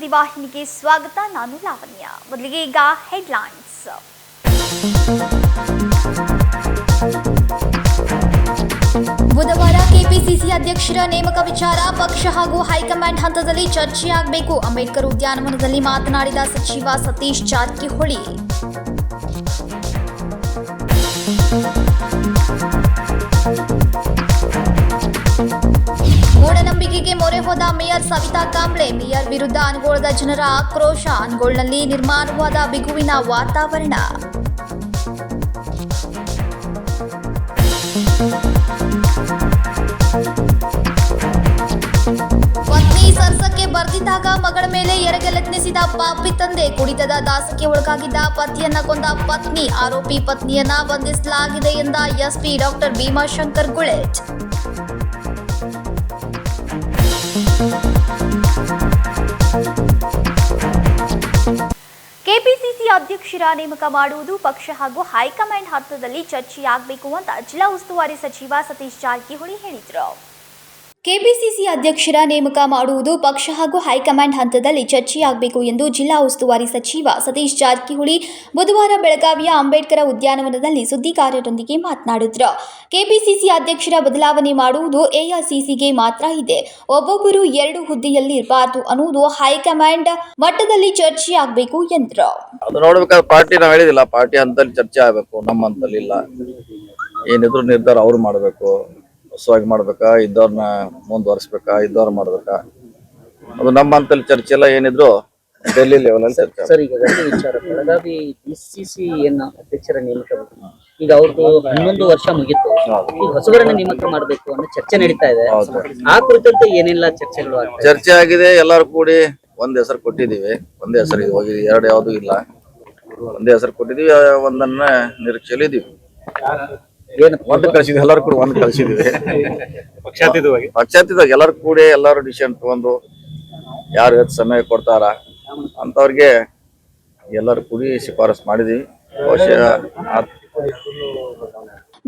ಸುದ್ದಿವಾಹಿನಿಗೆ ಸ್ವಾಗತ. ನಾನು ಲಾವಣ್ಯ. ಮೊದಲಿಗೆ ಈಗ ಹೆಡ್ಲೈನ್ಸ್. ಬುಧವಾರ ಕೆಪಿಸಿಸಿ ಅಧ್ಯಕ್ಷರ ನೇಮಕ ವಿಚಾರ ಪಕ್ಷ ಹಾಗೂ ಹೈಕಮಾಂಡ್ ಹಂತದಲ್ಲಿ ಚರ್ಚೆಯಾಗಬೇಕು. ಅಂಬೇಡ್ಕರ್ ಉದ್ಯಾನವನದಲ್ಲಿ ಮಾತನಾಡಿದ ಸಚಿವ ಸತೀಶ್ ಜಾರಕಿಹೊಳಿ. ಮೂಢನಂಬಿಕೆಗೆ ಮೊರೆ ಹೋದ ಮೇಯರ್ ಸವಿತಾ ಕಾಂಬ್ಳೆ. ಮೇಯರ್ ವಿರುದ್ಧ ಅನಗೋಳದ ಜನರ ಆಕ್ರೋಶ. ಅನಗೋಳನಲ್ಲಿ ನಿರ್ಮಾಣವಾದ ಬಿಗುವಿನ ವಾತಾವರಣ. ಪತ್ನಿ ಸರ್ಸಕ್ಕೆ ಬರ್ದಿದ್ದಾಗ ಮಗಳ ಮೇಲೆ ಎರಗಲೆತ್ನಿಸಿದ ಪಾಪಿ ತಂದೆ. ಕುಡಿತದ ದಾಸಕ್ಕೆ ಒಳಗಾಗಿದ್ದ ಪತಿಯನ್ನ ಕೊಂದ ಪತ್ನಿ. ಆರೋಪಿ ಪತ್ನಿಯನ್ನ ಬಂಧಿಸಲಾಗಿದೆ ಎಂದ ಎಸ್ಪಿ ಡಾಕ್ಟರ್ ಭೀಮಾಶಂಕರ್ ಗುಳೇಟ್. ಕೆಪಿಸಿಸಿ ಅಧ್ಯಕ್ಷರ ನೇಮಕ ಮಾಡುವುದು ಪಕ್ಷ ಹಾಗೂ ಹೈಕಮಾಂಡ್ ಹಂತದಲ್ಲಿ ಚರ್ಚೆಯಾಗಬೇಕು ಅಂತ ಜಿಲ್ಲಾ ಉಸ್ತುವಾರಿ ಸಚಿವ ಸತೀಶ್ ಜಾರಕಿಹೊಳಿ ಹೇಳಿದರು. ಕೆಪಿಸಿಸಿ ಅಧ್ಯಕ್ಷರ ನೇಮಕ ಮಾಡುವುದು ಪಕ್ಷ ಹಾಗೂ ಹೈಕಮಾಂಡ್ ಹಂತದಲ್ಲಿ ಚರ್ಚೆಯಾಗಬೇಕು ಎಂದು ಜಿಲ್ಲಾ ಉಸ್ತುವಾರಿ ಸಚಿವ ಸತೀಶ್ ಜಾರಕಿಹೊಳಿ ಬುಧವಾರ ಬೆಳಗಾವಿಯ ಅಂಬೇಡ್ಕರ್ ಉದ್ಯಾನವನದಲ್ಲಿ ಸುದ್ದಿಗಾರರೊಂದಿಗೆ ಮಾತನಾಡಿದರು. ಕೆಪಿಸಿಸಿ ಅಧ್ಯಕ್ಷರ ಬದಲಾವಣೆ ಮಾಡುವುದು ಎಐಸಿಸಿಗೆ ಮಾತ್ರ ಇದೆ. ಒಬ್ಬೊಬ್ಬರು ಎರಡು ಹುದ್ದೆಯಲ್ಲಿ ಇರಬಾರದು ಅನ್ನುವುದು ಹೈಕಮಾಂಡ್ ಮಟ್ಟದಲ್ಲಿ ಚರ್ಚೆಯಾಗಬೇಕು ಎಂದರು. ಅದು ನೋಡ್ಬೇಕಾದ್ರೆ ಪಾರ್ಟಿ ನಾವು ಹೇಳಿದಿಲ್ಲ, ಪಾರ್ಟಿ ಹಂತದಲ್ಲಿ ಚರ್ಚೆ ಆಗಬೇಕು, ನಮ್ಮ ಹಂತದಲ್ಲಿ ಇಲ್ಲ. ಏನಿದ್ರು ನಿರ್ಧಾರ ಅವ್ರು ಮಾಡಬೇಕು. ಹೊಸವಾಗಿ ಮಾಡ್ಬೇಕಾ, ಇದ್ದವ್ರನ್ನ ಮುಂದುವರಿಸ್ಬೇಕಾ, ಇದ್ದವ್ರ ಮಾಡ್ಬೇಕಾ, ಅದು ನಮ್ಮ ಹಂತದಲ್ಲಿ ಚರ್ಚೆ ಎಲ್ಲ. ಏನಿದ್ರು ಡೆಲ್ಲಿ ಲೆವೆಲ್ ಅಲ್ಲಿ ಚರ್ಚೆ. ಸರ್, ಈಗ ವಿಚಾರ ಬೆಳಗಾವಿ ಬಿಸಿಸಿ ಅಧ್ಯಕ್ಷರ ನೇಮಕ, ಈಗ ಅವ್ರದ್ದು 11 ವರ್ಷ ಮುಗಿತು. ಈಗ ಹೊಸಬರನ್ನ ನೇಮಕ ಮಾಡಬೇಕು ಅನ್ನೋ ಚರ್ಚೆ ನಡೀತಾ ಇದೆ. ಆ ಕುರಿತಂತೆ ಏನೆಲ್ಲ ಚರ್ಚೆಗಳು ಚರ್ಚೆ ಆಗಿದೆ. ಎಲ್ಲರೂ ಕೂಡಿ ಒಂದ್ ಹೆಸರು ಕೊಟ್ಟಿದೀವಿ. ಒಂದೇ ಹೆಸರು ಹೋಗಿ ಎರಡು ಯಾವ್ದು ಇಲ್ಲ. ಒಂದೇ ಹೆಸರು ಕೊಟ್ಟಿದೀವಿ. ಒಂದನ್ನ ನಿರೀಕ್ಷೆಯಲ್ಲಿ ಇದೀವಿ. ಒಂದು ಕಳ್ಸಿದ್ವಿ, ಎಲ್ಲರೂ ಕೂಡ ಒಂದ್ ಕಳ್ಸಿದೀವಿ. ಪಕ್ಷಾತೀತವಾಗಿ ಎಲ್ಲರೂ ಕೂಡಿ ಎಲ್ಲರೂ ಡಿಸಿಷನ್ ತಗೊಂಡು ಯಾರು ಹೆಚ್ಚು ಸಮಯ ಕೊಡ್ತಾರ ಅಂತವ್ರಿಗೆ ಎಲ್ಲರೂ ಕೂಡಿ ಶಿಫಾರಸ್ ಮಾಡಿದೀವಿ.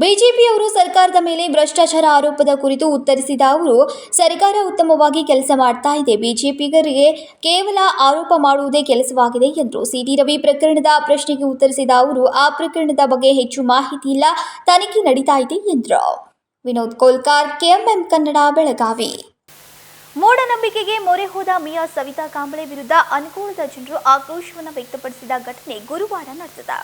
ಬಿಜೆಪಿಯವರು ಸರ್ಕಾರದ ಮೇಲೆ ಭ್ರಷ್ಟಾಚಾರ ಆರೋಪದ ಕುರಿತು ಉತ್ತರಿಸಿದ ಅವರು, ಸರ್ಕಾರ ಉತ್ತಮವಾಗಿ ಕೆಲಸ ಮಾಡ್ತಾ ಇದೆ. ಬಿಜೆಪಿಗರಿಗೆ ಕೇವಲ ಆರೋಪ ಮಾಡುವುದೇ ಕೆಲಸವಾಗಿದೆ ಎಂದರು. ಸಿಟಿ ರವಿ ಪ್ರಕರಣದ ಪ್ರಶ್ನೆಗೆ ಉತ್ತರಿಸಿದ ಅವರು, ಆ ಪ್ರಕರಣದ ಬಗ್ಗೆ ಹೆಚ್ಚು ಮಾಹಿತಿ ಇಲ್ಲ, ತನಿಖೆ ನಡೀತಾ ಇದೆ ಎಂದರು. ವಿನೋದ್ ಕೋಲ್ಕಾರ್, ಕೆಎಂಎಂ ಕನ್ನಡ, ಬೆಳಗಾವಿ. ಮೂಢನಂಬಿಕೆಗೆ ಮೊರೆ ಹೋದ ಮೇಯರ್ ಸವಿತಾ ಕಾಂಬ್ಳೆ ವಿರುದ್ಧ ಅನಗೋಳದ ಜನರು ಆಕ್ರೋಶವನ್ನು ವ್ಯಕ್ತಪಡಿಸಿದ ಘಟನೆ ಗುರುವಾರ ನಡೆದಿದೆ.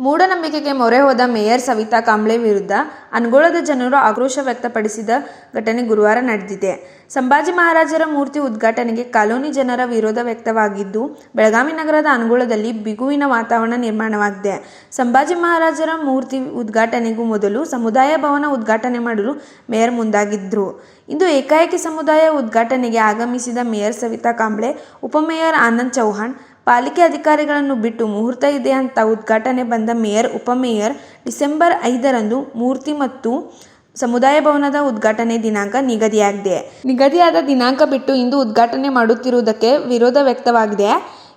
ಮೂಢನಂಬಿಕೆಗೆ ಮೊರೆ ಹೋದ ಮೇಯರ್ ಸವಿತಾ ಕಾಂಬ್ಳೆ ವಿರುದ್ಧ ಅನಗೋಳದ ಜನರು ಆಕ್ರೋಶ ವ್ಯಕ್ತಪಡಿಸಿದ ಘಟನೆ ಗುರುವಾರ ನಡೆದಿದೆ. ಸಂಭಾಜಿ ಮಹಾರಾಜರ ಮೂರ್ತಿ ಉದ್ಘಾಟನೆಗೆ ಕಾಲೋನಿ ಜನರ ವಿರೋಧ ವ್ಯಕ್ತವಾಗಿದ್ದು, ಬೆಳಗಾವಿ ನಗರದ ಅನಗೋಳದಲ್ಲಿ ಬಿಗುವಿನ ವಾತಾವರಣ ನಿರ್ಮಾಣವಾಗಿದೆ. ಸಂಭಾಜಿ ಮಹಾರಾಜರ ಮೂರ್ತಿ ಉದ್ಘಾಟನೆಗೂ ಮೊದಲು ಸಮುದಾಯ ಭವನ ಉದ್ಘಾಟನೆ ಮಾಡಲು ಮೇಯರ್ ಮುಂದಾಗಿದ್ದರು. ಇಂದು ಏಕಾಏಕಿ ಸಮುದಾಯ ಉದ್ಘಾಟನೆಗೆ ಆಗಮಿಸಿದ ಮೇಯರ್ ಸವಿತಾ ಕಾಂಬ್ಳೆ, ಉಪಮೇಯರ್ ಆನಂದ್ ಚೌಹಾಣ್, ಪಾಲಿಕೆ ಅಧಿಕಾರಿಗಳನ್ನು ಬಿಟ್ಟು ಮುಹೂರ್ತ ಇದೆ ಅಂತ ಉದ್ಘಾಟನೆ ಬಂದ ಮೇಯರ್, ಉಪಮೇಯರ್ ಡಿಸೆಂಬರ್ 5ರಂದು ಮೂರ್ತಿ ಮತ್ತು ಸಮುದಾಯ ಭವನದ ಉದ್ಘಾಟನೆ ದಿನಾಂಕ ನಿಗದಿಯಾಗಿದೆ. ನಿಗದಿಯಾದ ದಿನಾಂಕ ಬಿಟ್ಟು ಇಂದು ಉದ್ಘಾಟನೆ ಮಾಡುತ್ತಿರುವುದಕ್ಕೆ ವಿರೋಧ ವ್ಯಕ್ತವಾಗಿದೆ.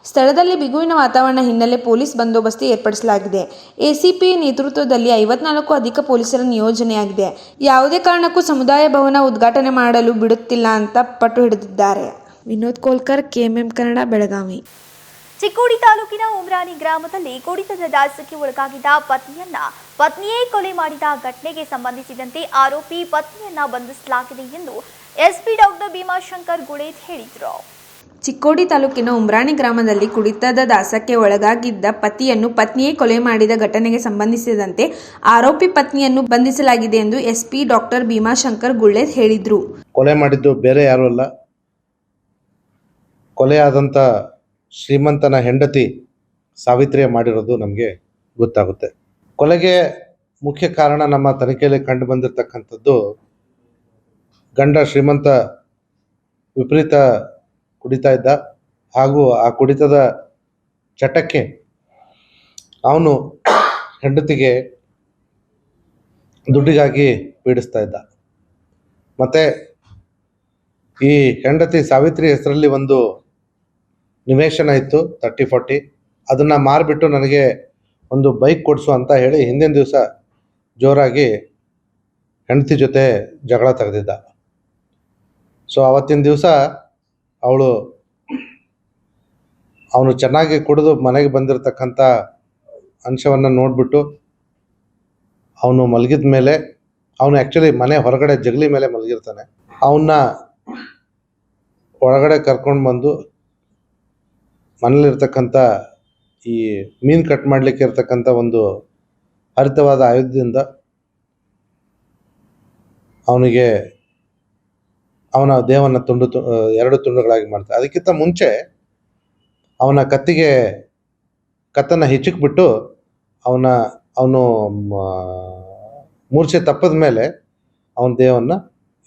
ಸ್ಥಳದಲ್ಲಿ ಬಿಗುವಿನ ವಾತಾವರಣ ಹಿನ್ನೆಲೆ ಪೊಲೀಸ್ ಬಂದೋಬಸ್ತ್ ಏರ್ಪಡಿಸಲಾಗಿದೆ. ಎಸಿಪಿ ನೇತೃತ್ವದಲ್ಲಿ 54 ಅಧಿಕ ಪೊಲೀಸರ ನಿಯೋಜನೆಯಾಗಿದೆ. ಯಾವುದೇ ಕಾರಣಕ್ಕೂ ಸಮುದಾಯ ಭವನ ಉದ್ಘಾಟನೆ ಮಾಡಲು ಬಿಡುತ್ತಿಲ್ಲ ಅಂತ ಪಟ್ಟು ಹಿಡಿದಿದ್ದಾರೆ. ವಿನೋದ್ ಕೋಲ್ಕರ್, ಕೆಎಂಎಂ ಕನ್ನಡ, ಬೆಳಗಾವಿ. ಚಿಕ್ಕೋಡಿ ತಾಲೂಕಿನ ಉಮ್ರಾನಿ ಗ್ರಾಮದಲ್ಲಿ ಕುಡಿತದ ದಾಸಕ್ಕೆ ಒಳಗಾಗಿದ್ದ ಪತ್ನಿಯೇ ಕೊಲೆ ಮಾಡಿದ ಘಟನೆಗೆ ಸಂಬಂಧಿಸಿದಂತೆ ಆರೋಪಿ ಪತ್ನಿಯನ್ನ ಬಂಧಿಸಲಾಗಿದೆ ಎಂದು ಎಸ್ಪಿ ಡಾಕ್ಟರ್ ಭೀಮಾಶಂಕರ್ ಗುಳೇಟ್ ಹೇಳಿದರು. ಚಿಕ್ಕೋಡಿ ತಾಲೂಕಿನ ಉಮ್ರಾಣಿ ಗ್ರಾಮದಲ್ಲಿ ಕುಡಿತದ ದಾಸಕ್ಕೆ ಒಳಗಾಗಿದ್ದ ಪತ್ನಿಯೇ ಕೊಲೆ ಮಾಡಿದ ಘಟನೆಗೆ ಸಂಬಂಧಿಸಿದಂತೆ ಆರೋಪಿ ಪತ್ನಿಯನ್ನು ಬಂಧಿಸಲಾಗಿದೆ ಎಂದು ಎಸ್ಪಿ ಡಾಕ್ಟರ್ ಭೀಮಾಶಂಕರ್ ಗುಳೇಟ್ ಹೇಳಿದರು. ಕೊಲೆ ಮಾಡಿದ್ದು ಬೇರೆ ಯಾರೂ ಅಲ್ಲ, ಕೊಲೆಯಾದಂಥ ಶ್ರೀಮಂತನ ಹೆಂಡತಿ ಸಾವಿತ್ರಿಯ ಮಾಡಿರೋದು ನಮಗೆ ಗೊತ್ತಾಗುತ್ತೆ. ಕೊಲೆಗೆ ಮುಖ್ಯ ಕಾರಣ ನಮ್ಮ ತನಿಖೆಯಲ್ಲಿ ಕಂಡು ಬಂದಿರತಕ್ಕಂಥದ್ದು, ಗಂಡ ಶ್ರೀಮಂತ ವಿಪರೀತ ಕುಡಿತಾ ಇದ್ದ ಹಾಗೂ ಆ ಕುಡಿತದ ಚಟಕ್ಕೆ ಅವನು ಹೆಂಡತಿಗೆ ದುಡ್ಡಿಗಾಗಿ ಪೀಡಿಸ್ತಾ ಇದ್ದ. ಮತ್ತು ಈ ಹೆಂಡತಿ ಸಾವಿತ್ರಿ ಹೆಸರಲ್ಲಿ ಒಂದು ನಿವೇಶನ ಇತ್ತು 30-40, ಅದನ್ನು ಮಾರಿಬಿಟ್ಟು ನನಗೆ ಒಂದು ಬೈಕ್ ಕೊಡಿಸು ಅಂತ ಹೇಳಿ ಹಿಂದಿನ ದಿವಸ ಜೋರಾಗಿ ಹೆಂಡತಿ ಜೊತೆ ಜಗಳ ತೆಗೆದಿದ್ದ. ಸೊ ಆವತ್ತಿನ ದಿವಸ ಅವಳು ಅವನು ಚೆನ್ನಾಗಿ ಕುಡಿದು ಮನೆಗೆ ಬಂದಿರತಕ್ಕಂಥ ಅಂಶವನ್ನು ನೋಡಿಬಿಟ್ಟು ಅವನು ಮಲಗಿದ ಮೇಲೆ, ಅವನು ಆ್ಯಕ್ಚುಲಿ ಮನೆ ಹೊರಗಡೆ ಜಗಲಿ ಮೇಲೆ ಮಲಗಿರ್ತಾನೆ, ಅವನ್ನ ಒಳಗಡೆ ಕರ್ಕೊಂಡು ಬಂದು ಮನೇಲಿರ್ತಕ್ಕಂಥ ಈ ಮೀನು ಕಟ್ ಮಾಡಲಿಕ್ಕೆ ಇರ್ತಕ್ಕಂಥ ಒಂದು ಹರಿತವಾದ ಆಯುಧದಿಂದ ಅವನಿಗೆ ಅವನ ದೇಹವನ್ನು ಎರಡು ತುಂಡುಗಳಾಗಿ ಮಾಡ್ತಾರೆ. ಅದಕ್ಕಿಂತ ಮುಂಚೆ ಅವನ ಕತ್ತನ್ನು ಹಿಚಕ್ಬಿಟ್ಟು ಅವನು ಮೂರ್ಛೆ ತಪ್ಪದ ಮೇಲೆ ಅವನ ದೇಹವನ್ನು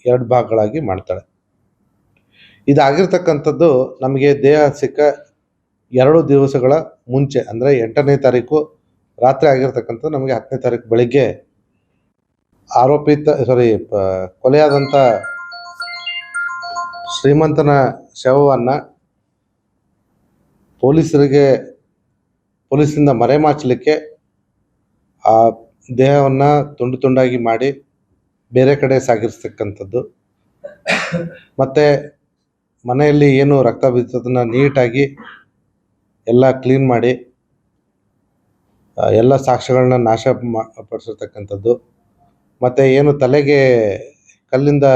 2 ಭಾಗಗಳಾಗಿ ಮಾಡ್ತಾಳೆ. ಇದಾಗಿರ್ತಕ್ಕಂಥದ್ದು ನಮಗೆ ದೇಹ ಸಿಕ್ಕ 2 ದಿವಸಗಳ ಮುಂಚೆ, ಅಂದರೆ 8ನೇ ತಾರೀಕು ರಾತ್ರಿ ಆಗಿರ್ತಕ್ಕಂಥದ್ದು ನಮಗೆ 10ನೇ ತಾರೀಕು ಬೆಳಿಗ್ಗೆ ಕೊಲೆಯಾದಂಥ ಶ್ರೀಮಂತನ ಶವವನ್ನು ಪೊಲೀಸರಿಂದ ಮರೆಮಾಚಲಿಕ್ಕೆ ಆ ದೇಹವನ್ನು ತುಂಡು ತುಂಡಾಗಿ ಮಾಡಿ ಬೇರೆ ಕಡೆ ಸಾಗಿರ್ತಕ್ಕಂಥದ್ದು. ಮತ್ತು ಮನೆಯಲ್ಲಿ ಏನು ರಕ್ತ ಬಿದ್ದದನ್ನು ನೀಟಾಗಿ ಎಲ್ಲ ಕ್ಲೀನ್ ಮಾಡಿ ಎಲ್ಲ ಸಾಕ್ಷ್ಯಗಳನ್ನ ನಾಶ ಪಡಿಸಿರ್ತಕ್ಕಂಥದ್ದು. ಮತ್ತು ಏನು ತಲೆಗೆ ಕಲ್ಲಿಂದ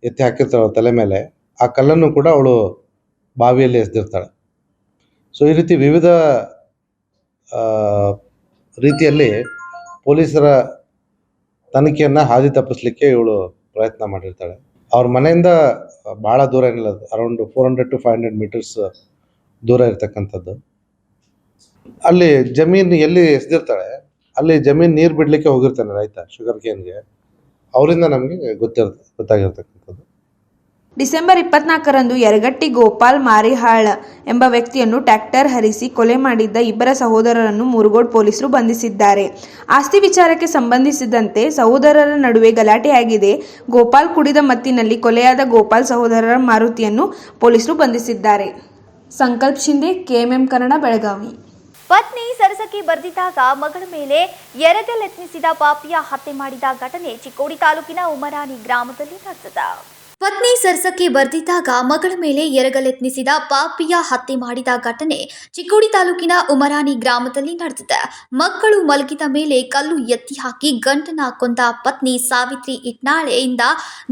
ಎತ್ತಿ ಹಾಕಿರ್ತಾಳೆ ತಲೆ ಮೇಲೆ, ಆ ಕಲ್ಲನ್ನು ಕೂಡ ಅವಳು ಬಾವಿಯಲ್ಲಿ ಎಸೆದಿರ್ತಾಳೆ. ಸೊ ಈ ರೀತಿ ವಿವಿಧ ರೀತಿಯಲ್ಲಿ ಪೊಲೀಸರ ತನಿಖೆಯನ್ನು ಹಾದಿ ತಪ್ಪಿಸ್ಲಿಕ್ಕೆ ಇವಳು ಪ್ರಯತ್ನ ಮಾಡಿರ್ತಾಳೆ. ಅವ್ರ ಮನೆಯಿಂದ ಭಾಳ ದೂರ ಏನಿಲ್ಲ, ಅರೌಂಡ್ 400 to 500 ಮೀಟರ್ಸ್ ದೂರ ಇರ್ತಕ್ಕಂಥದ್ದು. ಅಲ್ಲಿ ಜಮೀನು ಎಲ್ಲಿ ಎಸೆದಿರ್ತಾಳೆ, ಅಲ್ಲಿ ಜಮೀನು ನೀರು ಬಿಡಲಿಕ್ಕೆ ಹೋಗಿರ್ತಾನೆ ರೈತ ಶುಗರ್ ಕೇನ್ಗೆ, ಅವರಿಂದ ನಮಗೆ ಗೊತ್ತಾಗಿರ್ತಕ್ಕಂಥದ್ದು. ಡಿಸೆಂಬರ್ 24ರಂದು ಯರಗಟ್ಟಿ ಗೋಪಾಲ್ ಮಾರಿಹಾಳ್ ಎಂಬ ವ್ಯಕ್ತಿಯನ್ನು ಟ್ರ್ಯಾಕ್ಟರ್ ಹರಿಸಿ ಕೊಲೆ ಮಾಡಿದ್ದ ಇಬ್ಬರ ಸಹೋದರರನ್ನು ಮುರುಗೋಡ್ ಪೊಲೀಸರು ಬಂಧಿಸಿದ್ದಾರೆ. ಆಸ್ತಿ ವಿಚಾರಕ್ಕೆ ಸಂಬಂಧಿಸಿದಂತೆ ಸಹೋದರರ ನಡುವೆ ಗಲಾಟೆಯಾಗಿದೆ. ಗೋಪಾಲ್ ಕುಡಿದ ಮತ್ತಿನಲ್ಲಿ ಕೊಲೆಯಾದ ಗೋಪಾಲ್ ಸಹೋದರರ ಮಾರುತಿಯನ್ನು ಪೊಲೀಸರು ಬಂಧಿಸಿದ್ದಾರೆ. ಸಂಕಲ್ಪ ಶಿಂದೆ, KMM ಕನ್ನಡ, ಬೆಳಗಾವಿ. ಪತ್ನಿ ಸರಸಕ್ಕೆ ಬರ್ದಿದ್ದಾಗ ಮಗಳ ಮೇಲೆ ಎರಗಲೆತ್ನಿಸಿದ ಪಾಪಿಯ ಹತ್ಯೆ ಮಾಡಿದ ಘಟನೆ ಚಿಕ್ಕೋಡಿ ತಾಲೂಕಿನ ಉಮರಾಣಿ ಗ್ರಾಮದಲ್ಲಿ ನಡೆದಿದೆ. ಪತ್ನಿ ಸರಸಕ್ಕೆ ಬರ್ದಿದ್ದಾಗ ಮಗಳ ಮೇಲೆ ಎರಗಲೆತ್ನಿಸಿದ ಪಾಪಿಯ ಹತ್ಯೆ ಮಾಡಿದ ಘಟನೆ ಚಿಕ್ಕೋಡಿ ತಾಲೂಕಿನ ಉಮರಾಣಿ ಗ್ರಾಮದಲ್ಲಿ ನಡೆದಿದೆ. ಮಕ್ಕಳು ಮಲಗಿದ ಮೇಲೆ ಕಲ್ಲು ಎತ್ತಿ ಹಾಕಿ ಗಂಡನ ಕೊಂದ ಪತ್ನಿ ಸಾವಿತ್ರಿ ಇಟ್ನಾಳೆಯಿಂದ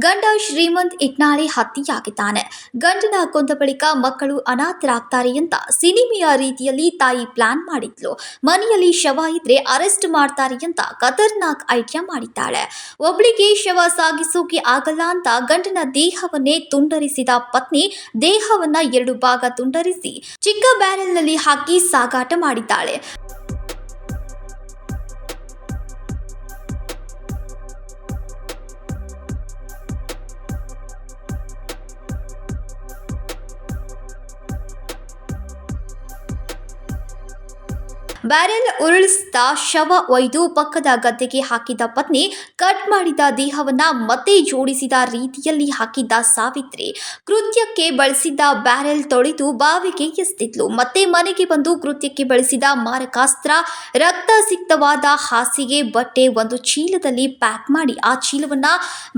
ಗಂಡ ಶ್ರೀಮಂತ್ ಇಟ್ನಾಳೆ ಹತ್ಯೆಯಾಗಿದ್ದಾನೆ. ಗಂಡನ ಕೊಂದ ಬಳಿಕ ಮಕ್ಕಳು ಅನಾಥರಾಗ್ತಾರೆ ಅಂತ ಸಿನಿಮೆಯ ರೀತಿಯಲ್ಲಿ ತಾಯಿ ಪ್ಲಾನ್ ಮಾಡಿದ್ಲು. ಮನೆಯಲ್ಲಿ ಶವ ಇದ್ರೆ ಅರೆಸ್ಟ್ ಮಾಡ್ತಾರೆ ಅಂತ ಖತರ್ನಾಕ್ ಐಡಿಯಾ ಮಾಡಿದ್ದಾಳೆ. ಒಬ್ಳಿಗೆ ಶವ ಸಾಗಿಸೋಕೆ ಆಗಲ್ಲ ಅಂತ ಗಂಡನ ದೇಹವನ್ನೇ ತುಂಡರಿಸಿದ ಪತ್ನಿ ದೇಹವನ್ನ 2 ಭಾಗ ತುಂಡರಿಸಿ ಚಿಕ್ಕ ಬ್ಯಾರೆಲ್ನಲ್ಲಿ ಹಾಕಿ ಸಾಗಾಟ ಮಾಡಿದ್ದಾಳೆ. ಬ್ಯಾರೆಲ್ ಉರುಳಿಸಿದ ಶವ ಒಯ್ದು ಪಕ್ಕದ ಗದ್ದೆಗೆ ಹಾಕಿದ ಪತ್ನಿ ಕಟ್ ಮಾಡಿದ ದೇಹವನ್ನ ಮತ್ತೆ ಜೋಡಿಸಿದ ರೀತಿಯಲ್ಲಿ ಹಾಕಿದ್ದ ಸಾವಿತ್ರಿ ಕೃತ್ಯಕ್ಕೆ ಬಳಸಿದ್ದ ಬ್ಯಾರೆಲ್ ತೊಳೆದು ಬಾವಿಗೆ ಎಸೆದಿದ್ಲು. ಮತ್ತೆ ಮನೆಗೆ ಬಂದು ಕೃತ್ಯಕ್ಕೆ ಬಳಸಿದ ಮಾರಕಾಸ್ತ್ರ, ರಕ್ತಸಿಕ್ತವಾದ ಹಾಸಿಗೆ, ಬಟ್ಟೆ ಒಂದು ಚೀಲದಲ್ಲಿ ಪ್ಯಾಕ್ ಮಾಡಿ ಆ ಚೀಲವನ್ನ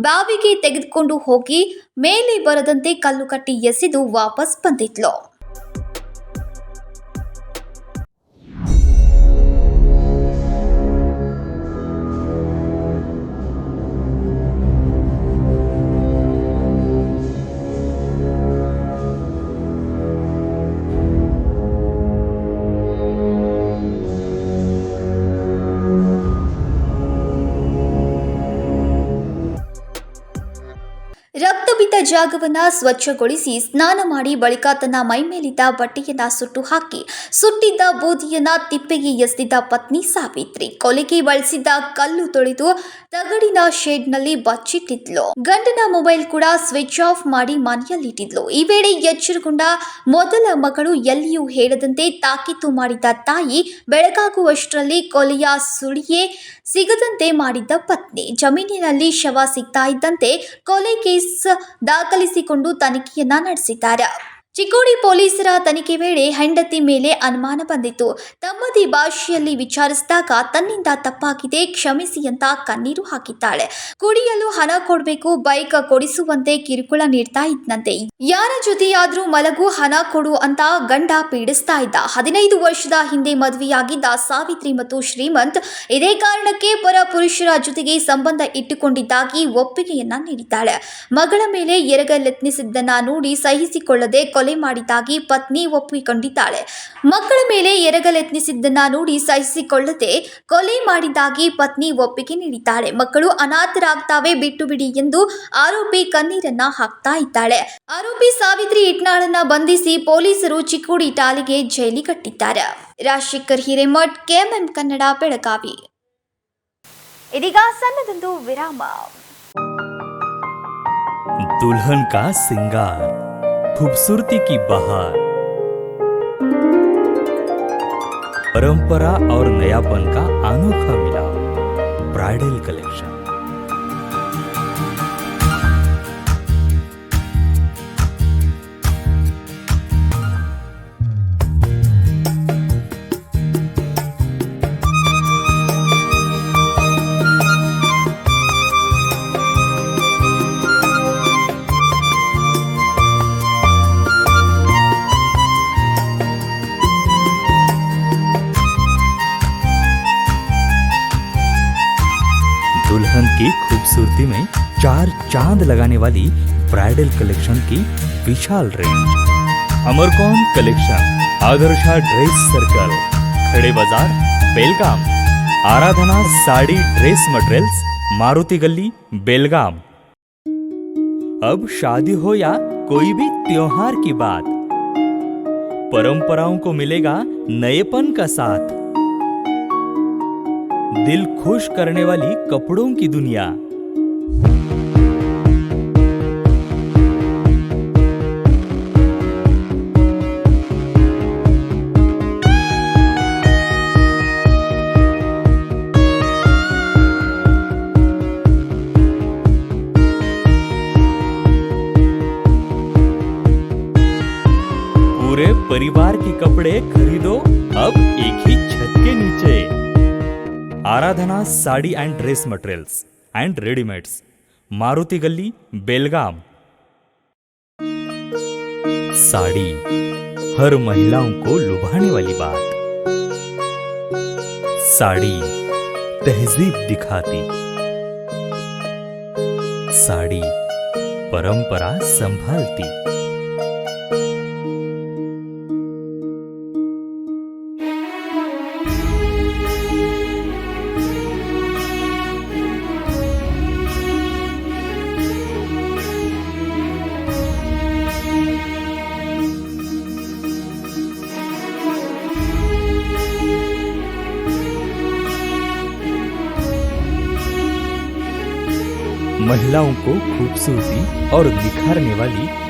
ಬಾವಿಗೆ ತೆಗೆದುಕೊಂಡು ಹೋಗಿ ಮೇಲೆ ಬರದಂತೆ ಕಲ್ಲು ಕಟ್ಟಿ ಎಸೆದು ವಾಪಸ್ ಬಂದಿದ್ಲು. ರಕ್ತ ಬಿದ್ದ ಜಾಗವನ್ನ ಸ್ವಚ್ಛಗೊಳಿಸಿ ಸ್ನಾನ ಮಾಡಿ ಬಳಿಕ ತನ್ನ ಮೈಮೇಲಿದ್ದ ಬಟ್ಟೆಯನ್ನ ಸುಟ್ಟು ಹಾಕಿ ಸುಟ್ಟಿದ್ದ ಬೂದಿಯನ್ನ ತಿಪ್ಪೆಗೆ ಎಸೆದಿದ್ದ ಪತ್ನಿ ಸಾವಿತ್ರಿ ಕೊಲೆಗೆ ಬಳಸಿದ್ದ ಕಲ್ಲು ತೊಳೆದು ತಗಡಿನ ಶೆಡ್ನಲ್ಲಿ ಬಚ್ಚಿಟ್ಟಿದ್ಲು. ಗಂಡನ ಮೊಬೈಲ್ ಕೂಡ ಸ್ವಿಚ್ ಆಫ್ ಮಾಡಿ ಮನೆಯಲ್ಲಿಟ್ಟಿದ್ಲು. ಈ ವೇಳೆ ಎಚ್ಚರಗೊಂಡ ಮೊದಲ ಮಗಳು ಎಲ್ಲಿಯೂ ಹೇಳದಂತೆ ತಾಕೀತು ಮಾಡಿದ್ದ ತಾಯಿ ಬೆಳಗಾಗುವಷ್ಟರಲ್ಲಿ ಕೊಲೆಯ ಸುಳಿಯೇ ಸಿಗದಂತೆ ಮಾಡಿದ್ದ ಪತ್ನಿ ಜಮೀನಿನಲ್ಲಿ ಶವ ಸಿಗ್ತಾ ಇದ್ದಂತೆ ಕೊಲೆ ಕೇಸ್ ದಾಖಲಿಸಿಕೊಂಡು ತನಿಖೆಯನ್ನ ನಡೆಸಿದ್ದಾರೆ. ಚಿಕ್ಕೋಡಿ ಪೊಲೀಸರ ತನಿಖೆ ವೇಳೆ ಹೆಂಡತಿ ಮೇಲೆ ಅನುಮಾನ ಬಂದಿತ್ತು. ತಮ್ಮದೇ ಭಾಷೆಯಲ್ಲಿ ವಿಚಾರಿಸಿದಾಗ ತನ್ನಿಂದ ತಪ್ಪಾಗಿದೆ, ಕ್ಷಮಿಸಿ ಅಂತ ಕಣ್ಣೀರು ಹಾಕಿದ್ದಾಳೆ. ಕುಡಿಯಲು ಹಣ ಕೊಡಬೇಕು, ಬೈಕ್ ಕೊಡಿಸುವಂತೆ ಕಿರುಕುಳ ನೀಡ್ತಾ ಇದ್ದಂತೆ. ಯಾರ ಜೊತೆಯಾದ್ರೂ ಮಲಗು, ಹಣ ಕೊಡು ಅಂತ ಗಂಡ ಪೀಡಿಸ್ತಾ ಇದ್ದ. 15 ವರ್ಷದ ಹಿಂದೆ ಮದುವೆಯಾಗಿದ್ದ ಸಾವಿತ್ರಿ ಮತ್ತು ಶ್ರೀಮಂತ್ ಇದೇ ಕಾರಣಕ್ಕೆ ಪರ ಪುರುಷರ ಜೊತೆಗೆ ಸಂಬಂಧ ಇಟ್ಟುಕೊಂಡಿದ್ದಾಗಿ ಒಪ್ಪಿಗೆಯನ್ನ ನೀಡಿದ್ದಾಳೆ. ಮಗಳ ಮೇಲೆ ಎರಗಲೆತ್ನಿಸಿದ್ದನ್ನ ನೋಡಿ ಸಹಿಸಿಕೊಳ್ಳದೆ ಕೊಲೆ ಮಾಡಿದ್ದಾಗಿ ಪತ್ನಿ ಒಪ್ಪಿಕೊಂಡಿದ್ದಾಳೆ. ಮಕ್ಕಳ ಮೇಲೆ ಎರಗಲೆತ್ನಿಸಿದ್ದನ್ನ ನೋಡಿ ಸಹಿಸಿಕೊಳ್ಳದೆ ಕೊಲೆ ಮಾಡಿದ್ದಾಗಿ ಪತ್ನಿ ಒಪ್ಪಿಗೆ ನೀಡಿದ್ದಾಳೆ. ಮಕ್ಕಳು ಅನಾಥರಾಗ್ತಾವೆ, ಬಿಟ್ಟು ಬಿಡಿ ಎಂದು ಆರೋಪಿ ಕಣ್ಣೀರನ್ನ ಹಾಕ್ತಾ ಇದ್ದಾಳೆ. ಆರೋಪಿ ಸಾವಿತ್ರಿ ಇಟ್ನಾಳನ್ನ ಬಂಧಿಸಿ ಪೊಲೀಸರು ಚಿಕ್ಕೋಡಿ ಠಾಣೆಗೆ ಜೈಲಿಗಟ್ಟಿದ್ದಾರೆ. ರಾಜಶೇಖರ್ ಹಿರೇಮಠ್, ಕೆಎಂಎಂ ಕನ್ನಡ, ಬೆಳಗಾವಿ. ಇದೀಗ ಸಣ್ಣದೊಂದು ವಿರಾಮ. दुल्हन का सिंगार, खूबसूरती की बहार, परंपरा और नयापन का अनोखा मिलाप, ब्राइडल कलेक्शन। दुल्हन की खूबसूरती में 4 चांद लगाने वाली ब्राइडल कलेक्शन की विशाल रेंज। अमरकौन collection, Adarsha dress circle, Khade Bazar, Belgaum. Aradhana sari dress materials, Maruti Galli, Belgaum. अब शादी हो या कोई भी त्योहार की बात, परंपराओं को मिलेगा नएपन का साथ। दिल खुश करने वाली कपड़ों की दुनिया। पूरे परिवार के कपड़े खरीदो अब एक ही छत के नीचे। Aradhana sari and dress materials and readymades, Maruti Galli, Belgaum. Sari हर महिलाओं को लुभाने वाली बात। साड़ी तहजीब दिखाती, साड़ी परंपरा संभालती। महिलाओं को खूबसूरती और निखारने वाली